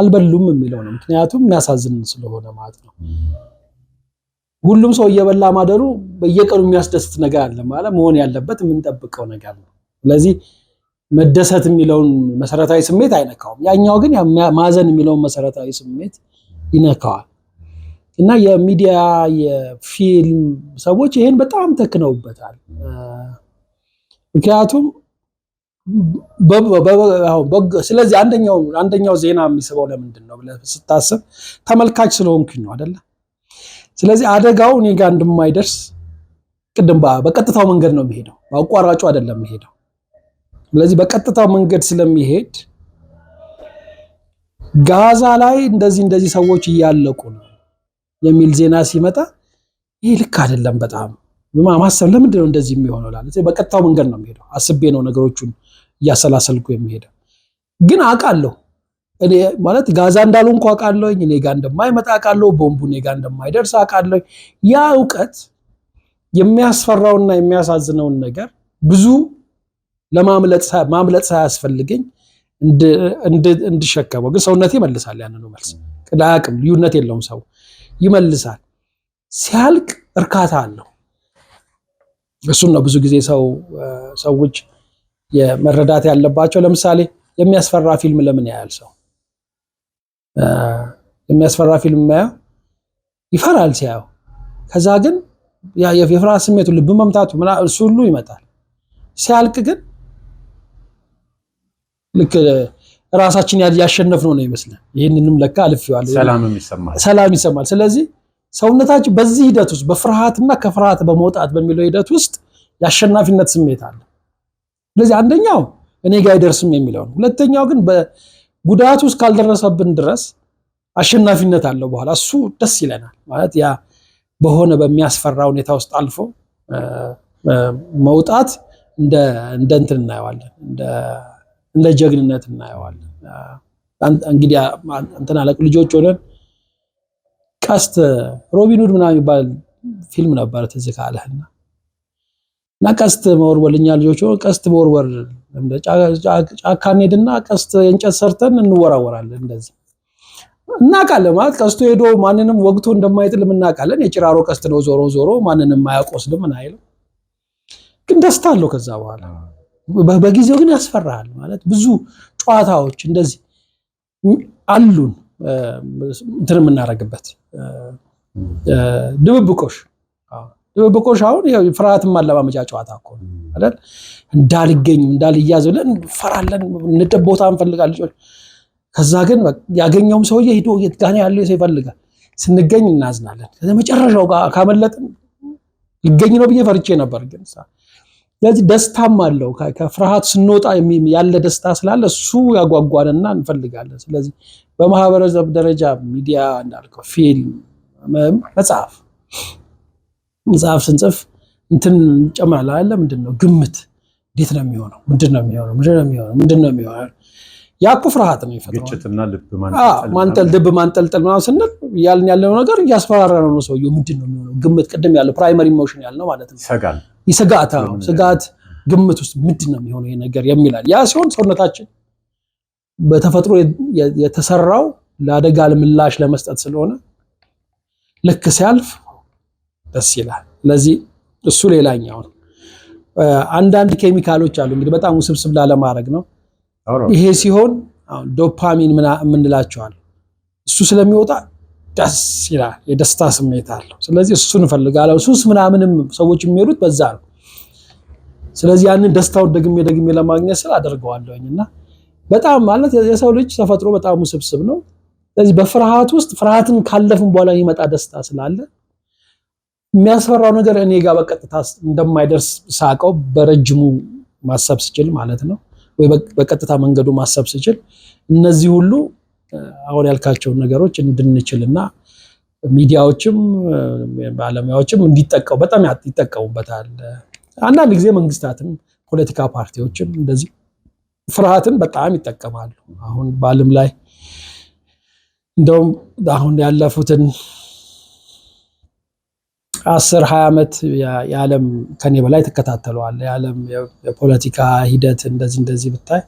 አልበሉም የሚለው ነው ምክንያቱም የሚያሳዝን ስለሆነ ማለት ነው ሁሉም ሰው እየበላ ማደሩ በየቀኑ የሚያስደስት ነገር አለ ማለት መሆን ያለበት የምንጠብቀው ነገር ነው ስለዚህ መደሰት የሚለውን መሰረታዊ ስሜት አይነካውም ያኛው ግን ማዘን የሚለውን መሰረታዊ ስሜት ይነካዋል እና የሚዲያ የፊልም ሰዎች ይሄን በጣም ተክነውበታል ምክንያቱም ስለዚህ አንደኛው ዜና የሚስበው ለምንድን ነው ብለህ ስታስብ ተመልካች ስለሆንኩኝ ነው አይደለ ስለዚህ አደጋው እኔ ጋር እንደማይደርስ ቅድም በቀጥታው መንገድ ነው የሚሄደው አቋራጩ አይደለም የሚሄደው ስለዚህ በቀጥታው መንገድ ስለሚሄድ ጋዛ ላይ እንደዚህ ሰዎች እያለቁ ነው የሚል ዜና ሲመጣ ይሄ ልክ አይደለም በጣም ማሰብ ለምንድን ነው እንደዚህ የሚሆነው ማለት በቀጥታው መንገድ ነው የሚሄደው አስቤ ነው ነገሮቹን ያሰላሰልኩ የሚሄደው ግን አውቃለሁ እኔ ማለት ጋዛ እንዳልሆንኩ አውቃለሁ እኔ ጋር እንደማይመጣ አውቃለሁ ቦምቡ እኔ ጋር እንደማይደርስ አውቃለሁ ያ ዕውቀት የሚያስፈራውና የሚያሳዝነውን ነገር ብዙ ማምለጥ ሳያስፈልገኝ እንድሸከመው ግን ሰውነቴ ይመልሳል ያንኑ መልስ ቅዳቅም ልዩነት የለውም ሰው ይመልሳል ሲያልቅ እርካታ አለው እሱን ነው ብዙ ጊዜ ሰዎች የመረዳት ያለባቸው ለምሳሌ የሚያስፈራ ፊልም ለምን ያያል ሰው የሚያስፈራ ፊልም ይፈራል ሲያየው ከዛ ግን የፍርሃት ስሜቱ ልብ መምታቱ እሱ ሁሉ ይመጣል ሲያልቅ ግን ልክ ራሳችን ያሸነፍነው ነው ይመስላል ይሄንንም ለካ አልፌዋለሁ ሰላም ይሰማል ስለዚህ ሰውነታችን በዚህ ሂደት ውስጥ በፍርሃትና ከፍርሃት በመውጣት በሚለው ሂደት ውስጥ ያሸናፊነት ስሜት አለ ስለዚህ አንደኛው እኔ ጋር አይደርስም የሚለው ነው ሁለተኛው ግን በጉዳቱ ውስጥ ካልደረሰብን ድረስ አሸናፊነት አለው በኋላ እሱ ደስ ይለናል ማለት ያ በሆነ በሚያስፈራ ሁኔታ ውስጥ አልፎ መውጣት እንደ እንትን እናየዋለን እንደ ጀግንነት እናየዋለን እንግዲህ እንትን አለቅ ልጆች ሆነን ቀስት ሮቢን ሁድ ምናምን የሚባል ፊልም ነበር ትዝ ካለህና እና ቀስት መወርወልኛ ልጆች ሆነን ቀስት መወርወር ጫካ እንሄድና ቀስት የእንጨት ሰርተን እንወራወራለን እንደዚህ እናውቃለን ማለት ቀስቱ ሄዶ ማንንም ወግቶ እንደማይጥልም እናውቃለን የጭራሮ ቀስት ነው ዞሮ ማንንም ማያቆስልም ምን አይልም ግን ደስታ አለው ከዛ በኋላ በጊዜው ግን ያስፈራል ማለት ብዙ ጨዋታዎች እንደዚህ አሉን እንትን የምናደርግበት ድብብቆሽ አሁን ፍርሃትን ማለማመጃ ጨዋታ እኮ አይደል እንዳልገኝ እንዳልያዝ ብለን ፈራለን እንደ ቦታ እንፈልጋለን ልጆች ከዛ ግን ያገኘውም ሰውዬ ሄዶ የት ጋር ያለው ሰው ይፈልጋል ስንገኝ እናዝናለን ከዛ መጨረሻው ጋር ካመለጥን ይገኝ ነው ብዬ ፈርቼ ነበር ግን ስለዚህ ደስታም አለው ከፍርሃት ስንወጣ ያለ ደስታ ስላለ እሱ ያጓጓንና እንፈልጋለን ስለዚህ በማህበረሰብ ደረጃ ሚዲያ እንዳልከው ፊልም መጽሐፍ ስንጽፍ እንትን ጨምራለሁ አይደል ምንድነው ግምት እንዴት ነው የሚሆነው ምንድነው የሚሆነው ያኩ ፍርሃት ነው ይፈጥራል ግጭትና ልብ ማንጠልጠል ምናምን ስንል ያለው ነገር እያስፈራራነው ነው ሰውየው ምንድነው የሚሆነው ግምት ቅድም ያለው ፕራይመሪ ኢሞሽን ያለው ማለት ነው ስጋት ግምት ውስጥ ምንድነው የሚሆነው ይሄ ነገር የሚላል ያ ሲሆን ሰውነታችን በተፈጥሮ የተሰራው ለአደጋ ምላሽ ለመስጠት ስለሆነ ልክ ሲያልፍ ደስ ይላል ስለዚህ እሱ ሌላኛው ነው አንዳንድ ኬሚካሎች አሉ እንግዲህ በጣም ውስብስብ ላለማድረግ ነው ይሄ ሲሆን አሁን ዶፓሚን ምንላቸዋል እሱ ስለሚወጣ ደስ ይላል የደስታ ስሜት አለው ስለዚህ እሱን እንፈልጋለን ሱስ ምናምንም ሰዎች የሚሄዱት በዛ ነው ስለዚህ ያንን ደስታውን ደግሜ ለማግኘት ስለ አደርገዋለሁኝና በጣም ማለት የሰው ልጅ ተፈጥሮ በጣም ውስብስብ ነው ስለዚህ በፍርሃት ውስጥ ፍርሃትን ካለፍን በኋላ ይመጣ ደስታ ስላለ የሚያስፈራው ነገር እኔ ጋር በቀጥታ እንደማይደርስ ሳቀው በረጅሙ ማሰብ ስችል ማለት ነው ወይ በቀጥታ መንገዱ ማሰብ ስችል እነዚህ ሁሉ አሁን ያልካቸው ነገሮች እንድንችልና ሚዲያዎችም ባለሙያዎችም እንዲጠቀሙ በጣም ይጠቀሙበታል። አንዳንድ ጊዜ መንግስታትም ፖለቲካ ፓርቲዎችም እንደዚህ ፍርሃትን በጣም ይጠቀማሉ። አሁን በዓለም ላይ እንደውም አሁን ያለፉትን 10-20 ዓመት የዓለም ከኔ በላይ ተከታተለዋል። የዓለም የፖለቲካ ሂደት እንደዚህ ብታይ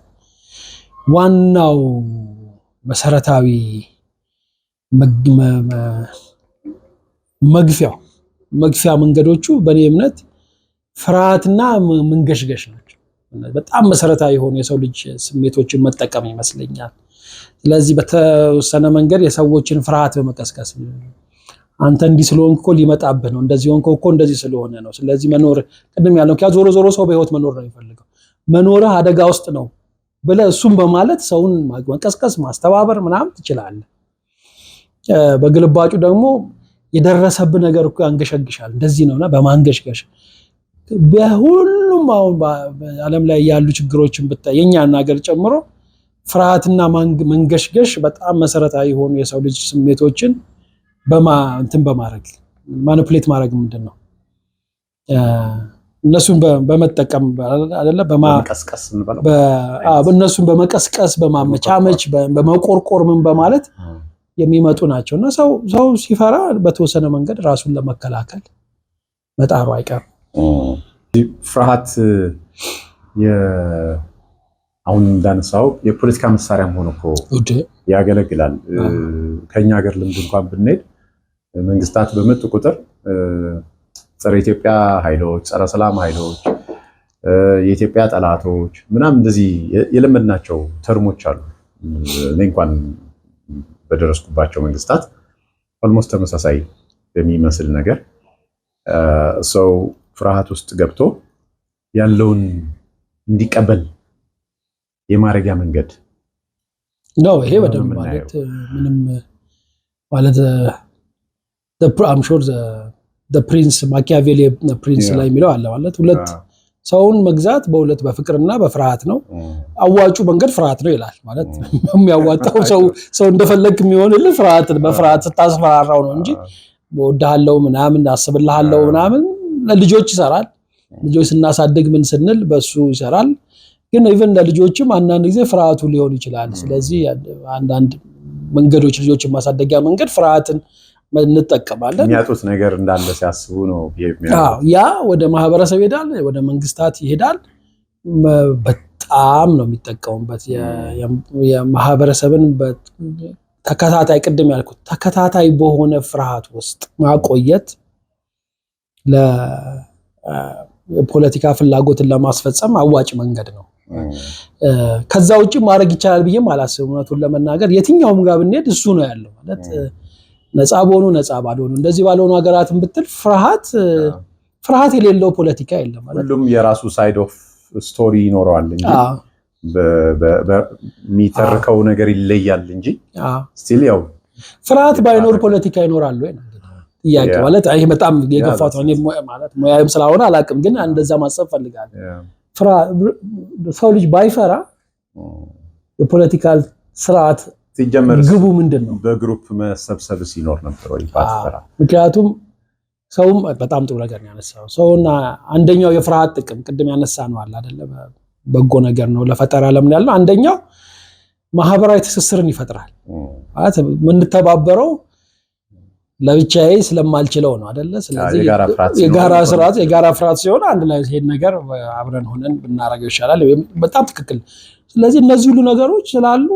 ዋናው መሰረታዊ መግፊያ መንገዶቹ በእኔ እምነት ፍርሃትና መንገሽገሽ ናቸው። በጣም መሰረታዊ የሆኑ የሰው ልጅ ስሜቶችን መጠቀም ይመስለኛል። ስለዚህ በተወሰነ መንገድ የሰዎችን ፍርሃት በመቀስቀስ አንተ እንዲህ ስለሆንክ እኮ ሊመጣብህ ነው፣ እንደዚህ ሆንክ እኮ እንደዚህ ስለሆነ ነው። ስለዚህ መኖር ቅድም ያለው ዞሮ ሰው በህይወት መኖር ነው የሚፈልገው። መኖርህ አደጋ ውስጥ ነው ብለህ እሱም በማለት ሰውን መቀስቀስ ማስተባበር ምናምን ትችላለህ። በግልባጩ ደግሞ የደረሰብህ ነገር እኮ ያንገሸግሻል። እንደዚህ ነውና በማንገሽገሽ በሁሉም አሁን በዓለም ላይ ያሉ ችግሮችን ብታይ የኛን ሀገር ጨምሮ ፍርሃትና መንገሽገሽ በጣም መሰረታዊ የሆኑ የሰው ልጅ ስሜቶችን በማድረግ ማኒፑሌት ማድረግ ምንድነው እነሱን በመጠቀም አይደለ በመቀስቀስ እንበለው እነሱን በመቀስቀስ በማመቻመች በመቆርቆር ምን በማለት የሚመጡ ናቸውና ሰው ሲፈራ በተወሰነ መንገድ ራሱን ለመከላከል መጣሩ አይቀርም። ፍርሃት አሁን እንዳነሳው የፖለቲካ መሳሪያም ሆኖ እኮ ያገለግላል። ከኛ ሀገር ልምድ እንኳን ብንሄድ መንግስታት በመጡ ቁጥር ጸረ ኢትዮጵያ ኃይሎች፣ ጸረ ሰላም ኃይሎች፣ የኢትዮጵያ ጠላቶች ምናምን እንደዚህ የለመድናቸው ተርሞች አሉ። እኔ እንኳን በደረስኩባቸው መንግስታት ኦልሞስት ተመሳሳይ በሚመስል ነገር ሰው ፍርሃት ውስጥ ገብቶ ያለውን እንዲቀበል የማረጊያ መንገድ ነው ይሄ። በደንብ ማለት ምንም ማለት I'm sure the prince ማኪያቬሊ ፕሪንስ ላይ የሚለው አለ ማለት ሁለት ሰውን መግዛት በሁለት በፍቅርና በፍርሃት ነው። አዋጩ መንገድ ፍርሃት ነው ይላል ማለት የሚያዋጣው ሰው እንደፈለግ የሚሆንልህ በፍርሃት ስታስፈራራው ነው እንጂ ወዳለው ምናምን አስብልሃለው ምናምን ለልጆች ይሰራል። ልጆች ስናሳድግ ምን ስንል በሱ ይሰራል። ግን ኢቭን ለልጆችም አንዳንድ ጊዜ ፍርሃቱ ሊሆን ይችላል። ስለዚህ አንዳንድ መንገዶች ልጆችን ማሳደጊያ መንገድ ፍርሃትን እንጠቀማለን። የሚያጡት ነገር እንዳለ ሲያስቡ ነው ያ ወደ ማህበረሰብ ይሄዳል፣ ወደ መንግስታት ይሄዳል። በጣም ነው የሚጠቀሙበት የማህበረሰብን ተከታታይ ቅድም ያልኩት ተከታታይ በሆነ ፍርሃት ውስጥ ማቆየት ለፖለቲካ ፍላጎትን ለማስፈጸም አዋጭ መንገድ ነው። ከዛ ውጪ ማድረግ ይቻላል ብዬም አላስብም። እውነቱን ለመናገር የትኛውም ጋር ብንሄድ እሱ ነው ያለው ማለት ነፃ በሆኑ ነፃ ባልሆኑ እንደዚህ ባልሆኑ ሀገራትን ብትል ፍርሃት የሌለው ፖለቲካ የለም ማለት ሁሉም የራሱ ሳይድ ኦፍ ስቶሪ ይኖረዋል እንጂ የሚተርከው ነገር ይለያል እንጂ ስቲል ያው ፍርሃት ባይኖር ፖለቲካ ይኖራል ወይ ጥያቄ ማለት ይሄ በጣም የገፋው ነው ማለት ሙያም ስላሆነ አላቅም፣ ግን እንደዛ ማሰብ ፈልጋለሁ። ሰው ልጅ ባይፈራ የፖለቲካል ስርዓት ሲጀመር ግቡ ምንድነው? በግሩፕ መሰብሰብ ሲኖር ነበር ወይ ባትፈራ? ምክንያቱም ሰውም በጣም ጥሩ ነገር ነው ያነሳው። ሰውና አንደኛው የፍርሃት ጥቅም ቅድም ያነሳ ነው አለ አይደለ በጎ ነገር ነው ለፈጠራ ለምን ያለው አንደኛው ማህበራዊ ትስስርን ይፈጥራል ማለት የምንተባበረው ለብቻዬ ስለማልችለው ነው አይደለ? ስለዚህ የጋራ ፍርሃት ሲሆን አንድ ላይ ይሄን ነገር አብረን ሆነን ብናረጋው ይሻላል። በጣም ትክክል። ስለዚህ እነዚህ ሁሉ ነገሮች ስላሉ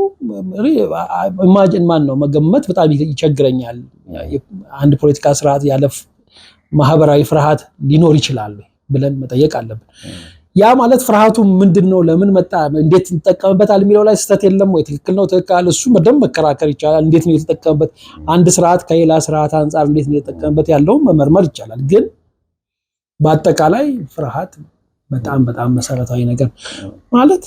ኢማጂን ነው መገመት በጣም ይቸግረኛል። አንድ ፖለቲካ ስርዓት ያለ ማህበራዊ ፍርሃት ሊኖር ይችላል ብለን መጠየቅ አለብን። ያ ማለት ፍርሃቱ ምንድነው? ለምን መጣ? እንዴት እንጠቀምበታል? የሚለው ላይ ስህተት የለም ወይ? ትክክል ነው ትክክል እሱ በደንብ መከራከር ይቻላል። እንዴት ነው የተጠቀመበት? አንድ ስርዓት ከሌላ ስርዓት አንፃር እንዴት ነው የተጠቀመበት ያለው መመርመር ይቻላል። ግን በአጠቃላይ ፍርሃት በጣም መሰረታዊ ነገር ማለት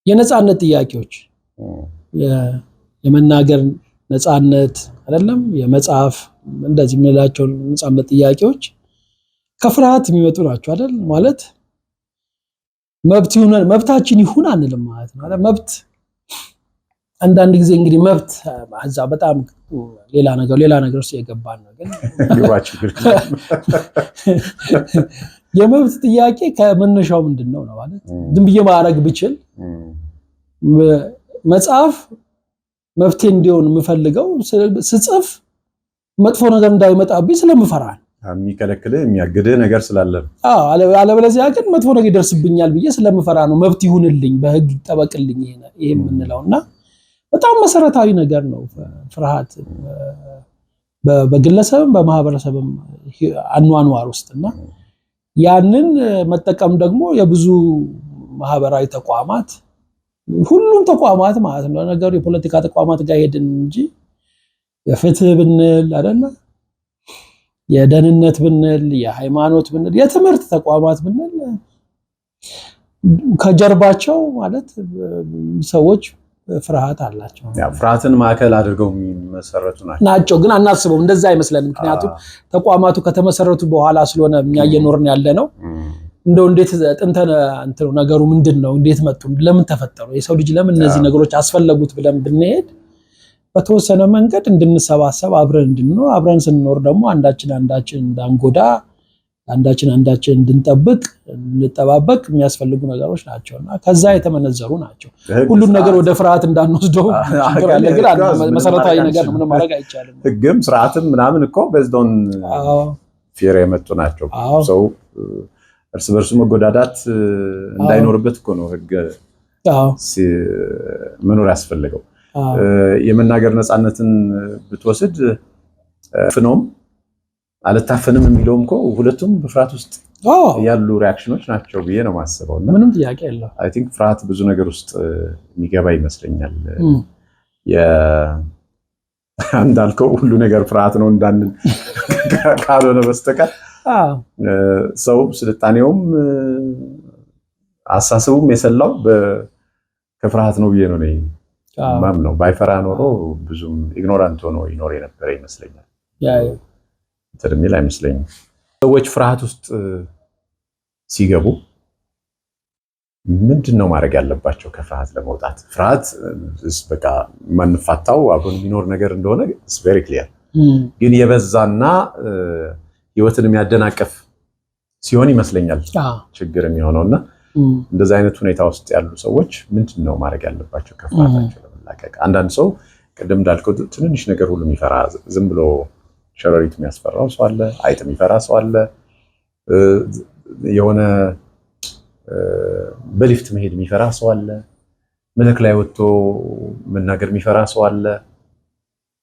የነጻነት ጥያቄዎች የመናገር ነጻነት አይደለም የመጻፍ እንደዚህ የምንላቸው ነጻነት ጥያቄዎች ከፍርሃት የሚመጡ ናቸው አይደል ማለት መብታችን ይሁን አንልም ማለት ነው አይደል መብት አንዳንድ ጊዜ እንግዲህ መብት አዛ በጣም ሌላ ነገር ውስጥ የገባን ነው ግን የመብት ጥያቄ ከመነሻው ምንድነው ነው ማለት ዝም ብዬ ማድረግ ብችል መጽሐፍ መብቴ እንዲሆን የምፈልገው ስጽፍ መጥፎ ነገር እንዳይመጣብኝ ስለምፈራ የሚከለክል የሚያግድ ነገር ስላለ አለበለዚያ ግን መጥፎ ነገር ይደርስብኛል ብዬ ስለምፈራ ነው መብት ይሁንልኝ በህግ ይጠበቅልኝ ይሄ የምንለውና በጣም መሰረታዊ ነገር ነው ፍርሃት በግለሰብም በማህበረሰብም አኗኗር ውስጥና ያንን መጠቀም ደግሞ የብዙ ማህበራዊ ተቋማት ሁሉም ተቋማት ማለት ነው ነገሩ የፖለቲካ ተቋማት ጋር ሄድን እንጂ የፍትህ ብንል አይደለ የደህንነት ብንል የሃይማኖት ብንል የትምህርት ተቋማት ብንል ከጀርባቸው ማለት ሰዎች ፍርሃት አላቸው ፍርሃትን ማዕከል አድርገው የሚመሰረቱ ናቸው ግን አናስበው እንደዛ አይመስለን ምክንያቱም ተቋማቱ ከተመሰረቱ በኋላ ስለሆነ እኛ እየኖርን ያለ ነው እንደው እንዴት እንተነ ነገሩ ምንድነው እንዴት መጡ ለምን ተፈጠሩ የሰው ልጅ ለምን እነዚህ ነገሮች አስፈለጉት ብለን ብንሄድ በተወሰነ መንገድ እንድንሰባሰብ አብረን እንድንኖር አብረን ስንኖር ደግሞ አንዳችን እንዳንጎዳ አንዳችን እንድንጠብቅ እንጠባበቅ የሚያስፈልጉ ነገሮች ናቸውና ከዛ የተመነዘሩ ናቸው ሁሉን ነገር ወደ ፍርሃት እንዳንወስደው ይችላል ግን መሰረታዊ ነገር ነው ምንም ማድረግ አይቻልም ህግም ስርዓትም ምናምን እኮ በዝዶን ፊር የመጡ ናቸው ሰው እርስ በርሱ መጎዳዳት እንዳይኖርበት እኮ ነው ህግ መኖር ያስፈልገው የመናገር ነጻነትን ብትወስድ ፍኖም አልታፈንም የሚለውም እኮ ሁለቱም በፍርሃት ውስጥ ያሉ ሪአክሽኖች ናቸው ብዬ ነው ማስበውና ምንም ጥያቄ የለው አይ ቲንክ ፍርሃት ብዙ ነገር ውስጥ የሚገባ ይመስለኛል እንዳልከው ሁሉ ነገር ፍርሃት ነው እንዳንል ካልሆነ በስተቀር ሰው ስልጣኔውም አሳስቡም የሰላው ከፍርሃት ነው ብዬ ነው ማምነው ባይፈራ ኖሮ ብዙም ኢግኖራንት ሆኖ ይኖር የነበረ ይመስለኛል ተደሚል አይመስለኝም ሰዎች ፍርሃት ውስጥ ሲገቡ ምንድነው ማድረግ ያለባቸው ከፍርሃት ለመውጣት ፍርሃት በቃ ማንፋታው አሁን የሚኖር ነገር እንደሆነ is very clear ግን የበዛና ህይወትን የሚያደናቀፍ ሲሆን ይመስለኛል ችግር የሚሆነውና እንደዚህ አይነት ሁኔታ ውስጥ ያሉ ሰዎች ምንድነው ማድረግ ያለባቸው ከፍርሃታቸው ለመላቀቅ አንዳንድ ሰው ቀደም እንዳልከው ትንንሽ ነገር ሁሉ የሚፈራ ዝም ብሎ ሸረሪት የሚያስፈራው ሰው አለ አይጥ የሚፈራ ሰው አለ የሆነ በሊፍት መሄድ የሚፈራ ሰው አለ መድረክ ላይ ወጥቶ መናገር የሚፈራ ሰው አለ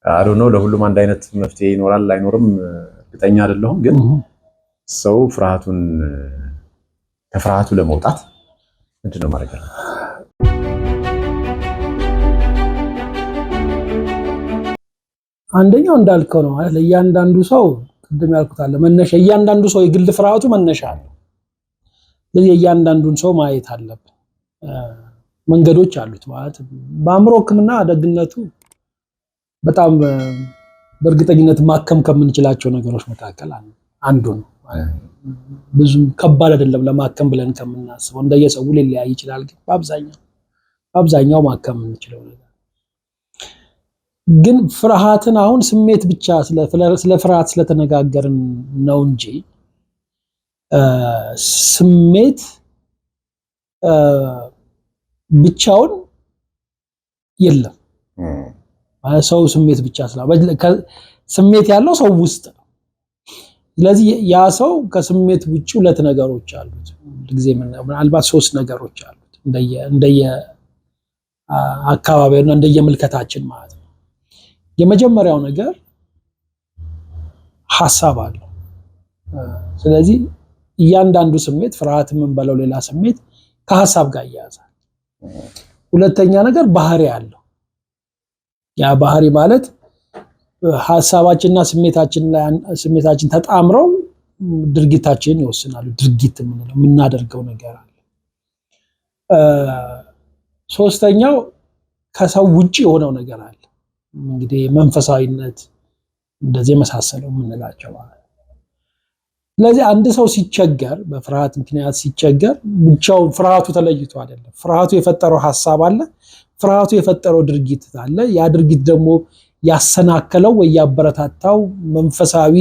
አይ ዶንት ኖ ለሁሉም አንድ አይነት መፍትሄ ይኖራል አይኖርም እርግጠኛ አይደለሁም ግን ሰው ከፍርሃቱ ለመውጣት ምንድነው ማድረግ ያለበት አንደኛው እንዳልከው ነው ማለት ለእያንዳንዱ ሰው ቅድም ያልኩት አለ መነሻ እያንዳንዱ ሰው የግል ፍርሃቱ መነሻ አለው ለዚህ እያንዳንዱን ሰው ማየት አለብን መንገዶች አሉት ማለት በአእምሮ ህክምና ደግነቱ በጣም በእርግጠኝነት ማከም ከምንችላቸው ነገሮች መካከል አንዱ ነው ብዙ ከባድ አይደለም ለማከም ብለን ከምናስበው እንደየሰው ሊለያይ ይችላል ግን በአብዛኛው ማከም የምንችለው ነገር ግን ፍርሃትን አሁን ስሜት ብቻ ስለ ፍርሃት ስለተነጋገርን ነው እንጂ ስሜት ብቻውን የለም ሰው ስሜት ብቻ ስሜት ያለው ሰው ውስጥ ነው ስለዚህ ያ ሰው ከስሜት ውጪ ሁለት ነገሮች አሉት ለጊዜ ምናልባት ሶስት ነገሮች አሉት እንደየ አካባቢውና እንደየ ምልከታችን ማለት ነው የመጀመሪያው ነገር ሐሳብ አለው ስለዚህ እያንዳንዱ ስሜት ፍርሃት ምን በለው ሌላ ስሜት ከሐሳብ ጋር ያያዛል ሁለተኛ ነገር ባህሪ አለው ያ ባህሪ ማለት ሐሳባችንና ስሜታችን ተጣምረው ድርጊታችንን ይወስናሉ ድርጊት የምንለው የምናደርገው ነገር አለ ሶስተኛው ከሰው ውጪ የሆነው ነገር አለ እንግዲህ መንፈሳዊነት እንደዚህ መሳሰለው የምንላቸው ማለት። ስለዚህ አንድ ሰው ሲቸገር በፍርሃት ምክንያት ሲቸገር ብቻው ፍርሃቱ ተለይቶ አይደለም። ፍርሃቱ የፈጠረው ሐሳብ አለ፣ ፍርሃቱ የፈጠረው ድርጊት አለ። ያ ድርጊት ደግሞ ያሰናከለው ወይ ያበረታታው መንፈሳዊ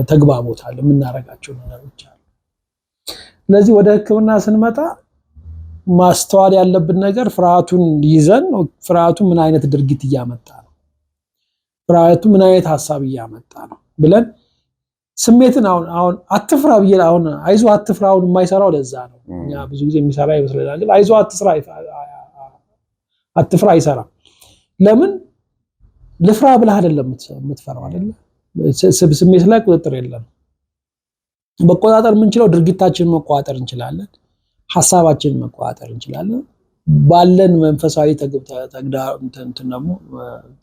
ተግባቦት አለ፣ የምናረጋቸው ነገሮች አሉ። ስለዚህ ወደ ሕክምና ስንመጣ ማስተዋል ያለብን ነገር ፍርሃቱን ይዘን ፍርሃቱ ምን አይነት ድርጊት እያመጣ ነው፣ ፍርሃቱ ምን አይነት ሐሳብ እያመጣ ነው ብለን ስሜትን አሁን አትፍራ ብዬ አሁን አይዞህ አትፍራ አሁን የማይሰራው ለዛ ነው። እኛ ብዙ ጊዜ የሚሰራ ይመስለናል፣ ግን አይዞህ አትፍራ አይሰራም። ለምን ልፍራ ብለህ አይደለም የምትፈራው አይደለ? ስሜት ላይ ቁጥጥር የለም። መቆጣጠር የምንችለው ድርጊታችንን መቆጣጠር እንችላለን፣ ሐሳባችንን መቆጣጠር እንችላለን። ባለን መንፈሳዊ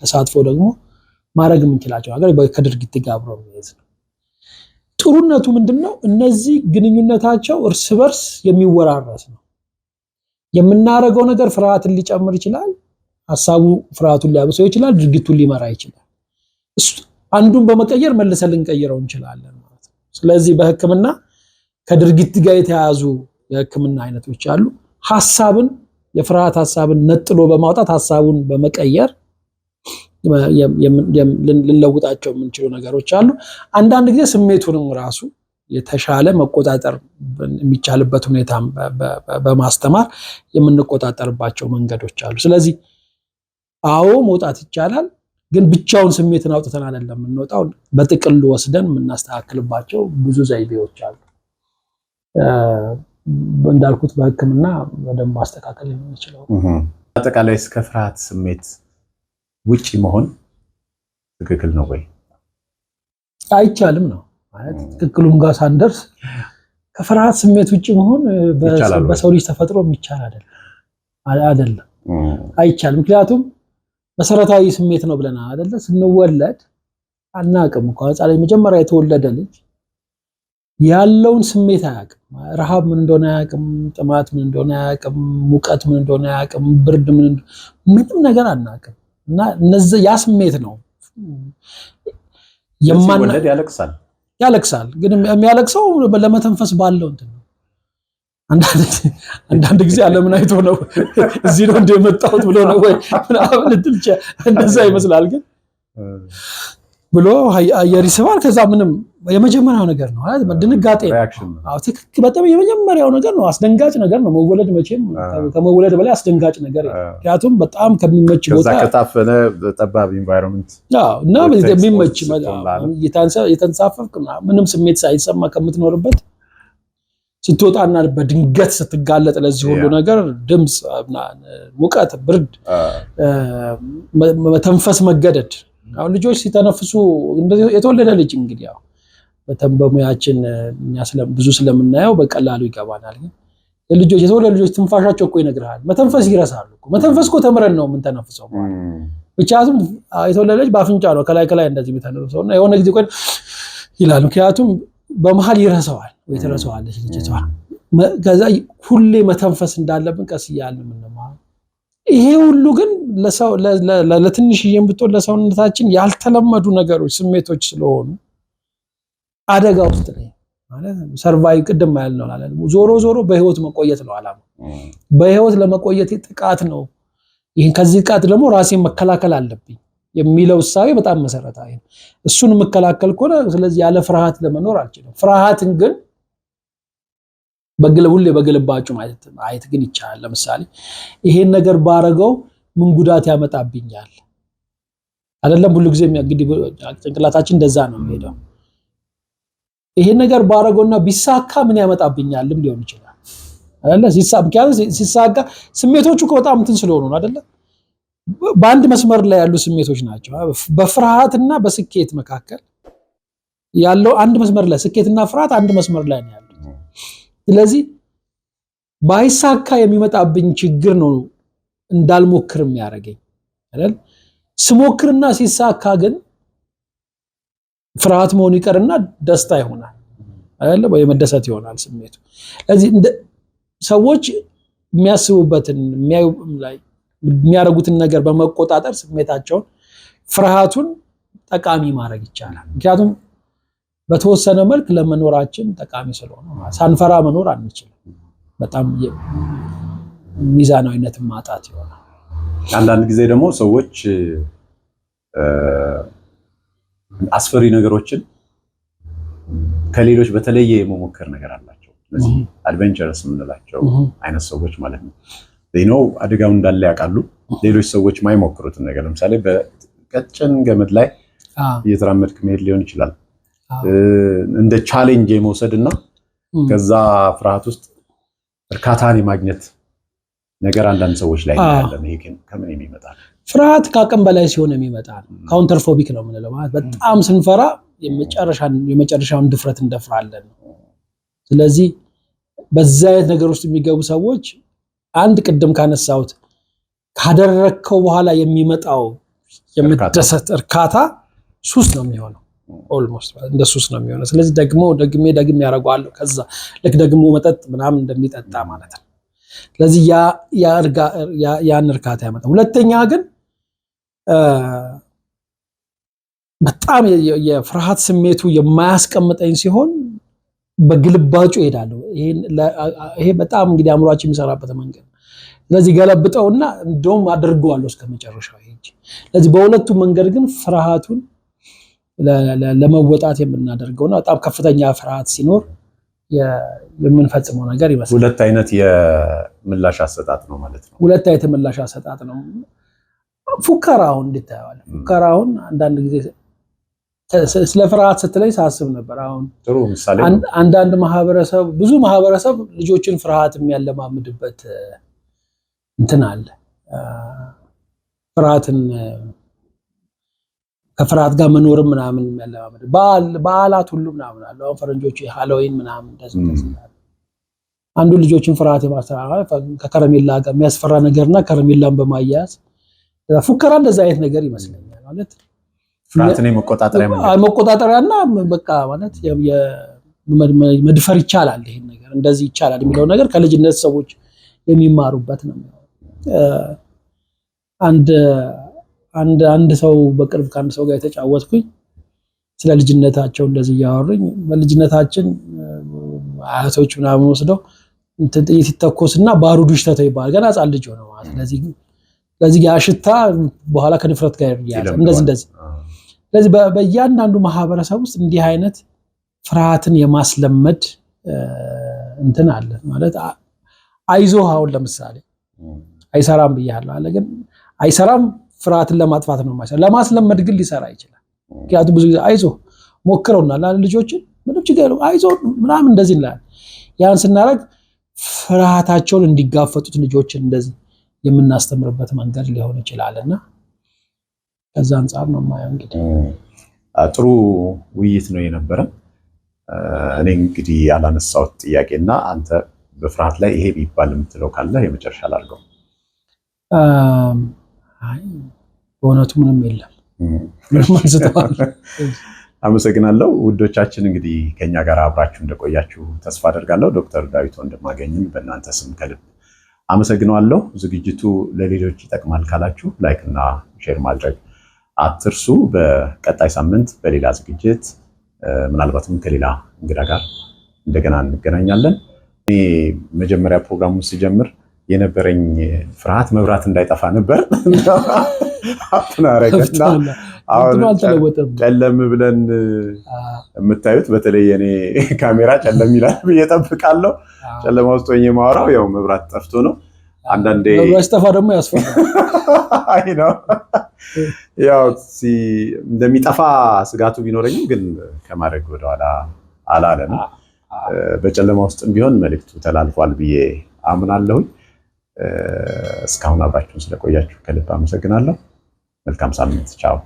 ተሳትፎ ደግሞ ማድረግ የምንችላቸው ነገር ከድርጊት ጋር አብሮ የሚያዝ ነው። ጥሩነቱ ምንድነው? እነዚህ ግንኙነታቸው እርስ በርስ የሚወራረስ ነው። የምናረገው ነገር ፍርሃትን ሊጨምር ይችላል፣ ሐሳቡ ፍርሃቱን ሊያብሰው ይችላል፣ ድርጊቱን ሊመራ ይችላል። አንዱን በመቀየር መልሰን ልንቀይረው እንችላለን ማለት ነው። ስለዚህ በሕክምና ከድርጊት ጋር የተያያዙ የሕክምና አይነቶች አሉ። ሐሳብን የፍርሃት ሐሳብን ነጥሎ በማውጣት ሐሳቡን በመቀየር ልንለውጣቸው የምንችሉ ነገሮች አሉ። አንዳንድ ጊዜ ስሜቱንም ራሱ የተሻለ መቆጣጠር የሚቻልበት ሁኔታ በማስተማር የምንቆጣጠርባቸው መንገዶች አሉ። ስለዚህ አዎ መውጣት ይቻላል፣ ግን ብቻውን ስሜትን አውጥተን አይደለም የምንወጣው። በጥቅሉ ወስደን የምናስተካክልባቸው ብዙ ዘይቤዎች አሉ። እንዳልኩት በሕክምና በደንብ ማስተካከል የምንችለው አጠቃላይ እስከ ፍርሃት ስሜት ውጪ መሆን ትክክል ነው ወይ? አይቻልም ነው ማለት ትክክሉም ጋር ሳንደርስ ከፍርሃት ስሜት ውጪ መሆን በሰው ልጅ ተፈጥሮ የሚቻል አይደለም። አይቻልም። ምክንያቱም መሰረታዊ ስሜት ነው ብለና አይደለ? ስንወለድ አናቅም እኮ ህፃን መጀመሪያ የተወለደ ልጅ ያለውን ስሜት አያቅም። ረሃብ ምን እንደሆነ አያቅም፣ ጥማት ምን እንደሆነ አያቅም፣ ሙቀት ምን እንደሆነ አያቅም፣ ብርድ ምንም ነገር አናቅም። እና ያ ስሜት ነው ሲወለድ ያለቅሳል። ግን የሚያለቅሰው ለመተንፈስ ባለው እንትን ነው። አንዳንድ ጊዜ ዓለምን አይቶ ነው እዚህ ነው እንደመጣሁት ብሎ ነው ወይ ምናምን እንትልቻ እንደዛ ይመስላል። ግን ብሎ አየር ይስባል። ከዛ ምንም የመጀመሪያው ነገር ነው ማለት ድንጋጤ ነው። አዎ ትክክል። በጣም የመጀመሪያው ነገር ነው፣ አስደንጋጭ ነገር ነው። መወለድ መቼም ከመወለድ በላይ አስደንጋጭ ነገር ነው። ምክንያቱም በጣም ከሚመች ቦታ ከታፈነ ጠባብ ኢንቫይሮንመንት እና የሚመች የተንሳፈፍክ ምንም ስሜት ሳይሰማ ከምትኖርበት ስትወጣና በድንገት ስትጋለጥ ለዚህ ሁሉ ነገር ድምፅ፣ ሙቀት፣ ብርድ፣ መተንፈስ መገደድ። አሁን ልጆች ሲተነፍሱ የተወለደ ልጅ እንግዲህ ያው በሙያችን እኛ ብዙ ስለምናየው በቀላሉ ይገባናል። ግን ልጆች የተወለዱ ልጆች ትንፋሻቸው እኮ ይነግርሃል። መተንፈስ ይረሳሉ እኮ። መተንፈስ እኮ ተምረን ነው የምንተነፍሰው ማለት ብቻቱም የተወለደ ልጅ በአፍንጫ ነው ከላይ እንደዚህ የሚተነፍሰው እና የሆነ ጊዜ ቆይ ይላል። ምክንያቱም በመሃል ይረሳዋል ወይ ትረሳዋለች ልጅቷ። ከዛ ሁሌ መተንፈስ እንዳለብን ቀስ እያልን ምንማር። ይሄ ሁሉ ግን ለሰው ለትንሽዬም ብትሆን ለሰውነታችን ያልተለመዱ ነገሮች ስሜቶች ስለሆኑ አደጋ ውስጥ ነው ማለት ሰርቫይቭ ቅድም ያልነው ማለት ነው። ዞሮ በህይወት መቆየት ነው አላማ። በህይወት ለመቆየት ጥቃት ነው። ይሄን ከዚህ ጥቃት ደግሞ ራሴን መከላከል አለብኝ የሚለው እሳቤ በጣም መሰረታዊ ነው። እሱን መከላከል ከሆነ ስለዚህ ያለ ፍርሃት ለመኖር አልችልም። ፍርሃትን ግን ሁሌ በግልባጩ ማየት ግን ይቻላል። ለምሳሌ ይሄን ነገር ባረገው ምን ጉዳት ያመጣብኛል አይደለም። ሁሉ ጊዜ እንግዲህ ጭንቅላታችን እንደዛ ነው የሚሄደው። ይሄን ነገር ባረገውና ቢሳካ ምን ያመጣብኛልም ሊሆን ይችላል አይደለ? ሲሳካ ስሜቶቹ በጣም እንትን ስለሆኑ ነው አይደለ? በአንድ መስመር ላይ ያሉ ስሜቶች ናቸው። በፍርሃትና በስኬት መካከል ያለው አንድ መስመር ላይ ስኬትና ፍርሃት አንድ መስመር ላይ ነው ያሉት። ስለዚህ ባይሳካ የሚመጣብኝ ችግር ነው እንዳልሞክር የሚያደርገኝ አይደል? ስሞክርና ሲሳካ ግን ፍርሃት መሆን ይቀርና ደስታ ይሆናል አይደል? ወይ መደሰት ይሆናል ስሜቱ። ስለዚህ ሰዎች የሚያስቡበትን የሚያደርጉትን ነገር በመቆጣጠር ስሜታቸውን ፍርሃቱን ጠቃሚ ማድረግ ይቻላል። ምክንያቱም በተወሰነ መልክ ለመኖራችን ጠቃሚ ስለሆነ ሳንፈራ መኖር አንችልም። በጣም ሚዛናዊነትን ማጣት ይሆናል። አንዳንድ ጊዜ ደግሞ ሰዎች አስፈሪ ነገሮችን ከሌሎች በተለየ የመሞከር ነገር አላቸው። ስለዚህ አድቬንቸረስ የምንላቸው አይነት ሰዎች ማለት ነው። ነው አደጋው እንዳለ ያውቃሉ። ሌሎች ሰዎች ማይሞክሩትን ነገር ለምሳሌ በቀጭን ገመድ ላይ እየተራመድክ መሄድ ሊሆን ይችላል። እንደ ቻሌንጅ የመውሰድና ከዛ ፍርሃት ውስጥ እርካታን የማግኘት ነገር አንዳንድ ሰዎች ላይ ያለን። ይሄ ከምን የሚመጣ ፍርሃት ከአቅም በላይ ሲሆን የሚመጣ ነው። ካውንተርፎቢክ ነው የምንለው። ማለት በጣም ስንፈራ የመጨረሻውን ድፍረት እንደፍራለን። ስለዚህ በዛ አይነት ነገር ውስጥ የሚገቡ ሰዎች አንድ ቅድም ካነሳሁት ካደረከው በኋላ የሚመጣው የመደሰት እርካታ ሱስ ነው የሚሆነው። ኦልሞስት እንደ ሱስ ነው የሚሆነው። ስለዚህ ደግሜ ያደርገዋለሁ። ከዛ ልክ ደግሞ መጠጥ ምናምን እንደሚጠጣ ማለት ነው። ስለዚህ ያን እርካታ ያመጣ። ሁለተኛ ግን በጣም የፍርሃት ስሜቱ የማያስቀምጠኝ ሲሆን በግልባጩ እሄዳለሁ። ይሄ በጣም እንግዲህ አእምሯችን የሚሰራበት መንገድ። ስለዚህ ገለብጠውና እንደውም አድርገዋለሁ እስከመጨረሻው ሄጄ። ስለዚህ በሁለቱ መንገድ ግን ፍርሃቱን ለመወጣት የምናደርገውና በጣም ከፍተኛ ፍርሃት ሲኖር የምንፈጽመው ነገር ይመስላል። ሁለት አይነት የምላሽ አሰጣጥ ነው ማለት ነው። ሁለት አይነት የምላሽ አሰጣጥ ነው። ፉከራውን እንድታየዋለህ። ፉከራውን አንዳንድ ጊዜ ስለ ፍርሃት ስትለኝ ሳስብ ነበር። አሁን ጥሩ ምሳሌ አንዳንድ ብዙ ማህበረሰብ ልጆችን ፍርሃት የሚያለማምድበት እንትን አለ። ፍርሃትን ከፍርሃት ጋር መኖርም ምናምን የሚያለማምድ በዓላት ሁሉ ምናምን አለ። አሁን ፈረንጆቹ ሃሎዊን ምናምን እንደዚህ አንዱ ልጆችን ፍርሃት የማስተራራ ከከረሜላ ጋር የሚያስፈራ ነገርና ከረሜላን በማያያዝ ፉከራ እንደዛ አይነት ነገር ይመስለኛል። ማለት ፍርሃትን መቆጣጠሪያና በቃ ማለት መድፈር ይቻላል፣ ይሄን ነገር እንደዚህ ይቻላል የሚለው ነገር ከልጅነት ሰዎች የሚማሩበት ነው። አንድ ሰው በቅርብ ከአንድ ሰው ጋር የተጫወትኩኝ ስለ ልጅነታቸው እንደዚህ እያወሩኝ በልጅነታችን አያቶች ምናምን ወስደው ጥይት ይተኮስና ባሩዱ ይሽተተው ይባላል። ገና ሕፃን ልጅ ሆነ ማለት ስለዚህ ያ ሽታ በኋላ ከድፍረት ጋር ያያዝ እንደዚህ። ስለዚህ በእያንዳንዱ ማህበረሰብ ውስጥ እንዲህ አይነት ፍርሃትን የማስለመድ እንትን አለ ማለት አይዞህ። አሁን ለምሳሌ አይሰራም ብያለሁ አለ፣ ግን አይሰራም ፍርሃትን ለማጥፋት ነው ማለት። ለማስለመድ ግን ሊሰራ ይችላል። ምክንያቱም ብዙ ጊዜ አይዞህ ሞክረውና ልጆችን ምንም ችግር የለውም አይዞህ ምናምን እንደዚህ እንላለን። ያን ስናደርግ ፍርሃታቸውን እንዲጋፈጡት ልጆችን እንደዚህ የምናስተምርበት መንገድ ሊሆን ይችላልና ከዛ አንፃር ነው የማየው። እንግዲህ ጥሩ ውይይት ነው የነበረ። እኔ እንግዲህ ያላነሳሁት ጥያቄና አንተ በፍርሃት ላይ ይሄ ቢባል የምትለው ካለ የመጨረሻ ላድርገው። በእውነቱ ምንም የለም። አመሰግናለሁ። ውዶቻችን እንግዲህ ከኛ ጋር አብራችሁ እንደቆያችሁ ተስፋ አደርጋለሁ። ዶክተር ዳዊት ወንድማገኝን በእናንተ ስም ከልብ አመሰግናለሁ። ዝግጅቱ ለሌሎች ይጠቅማል ካላችሁ ላይክ እና ሼር ማድረግ አትርሱ። በቀጣይ ሳምንት በሌላ ዝግጅት ምናልባትም ከሌላ እንግዳ ጋር እንደገና እንገናኛለን። እኔ መጀመሪያ ፕሮግራሙን ሲጀምር የነበረኝ ፍርሃት መብራት እንዳይጠፋ ነበር። አፍናረከና አሁን ጨለም ብለን የምታዩት በተለይ የኔ ካሜራ ጨለም ይላል ብዬ እጠብቃለሁ። ጨለማ ውስጥ ሆኜ የማወራው ያው መብራት ጠፍቶ ነው። አንዳንዴ ያስጠፋ ደግሞ ያስፈራል። አይ ነው ያው እንደሚጠፋ ስጋቱ ቢኖረኝም ግን ከማድረግ ወደኋላ አላለም። በጨለማ ውስጥም ቢሆን መልእክቱ ተላልፏል ብዬ አምናለሁ። እስካሁን አብራችሁን ስለቆያችሁ ከልብ አመሰግናለሁ። መልካም ሳምንት። ቻው።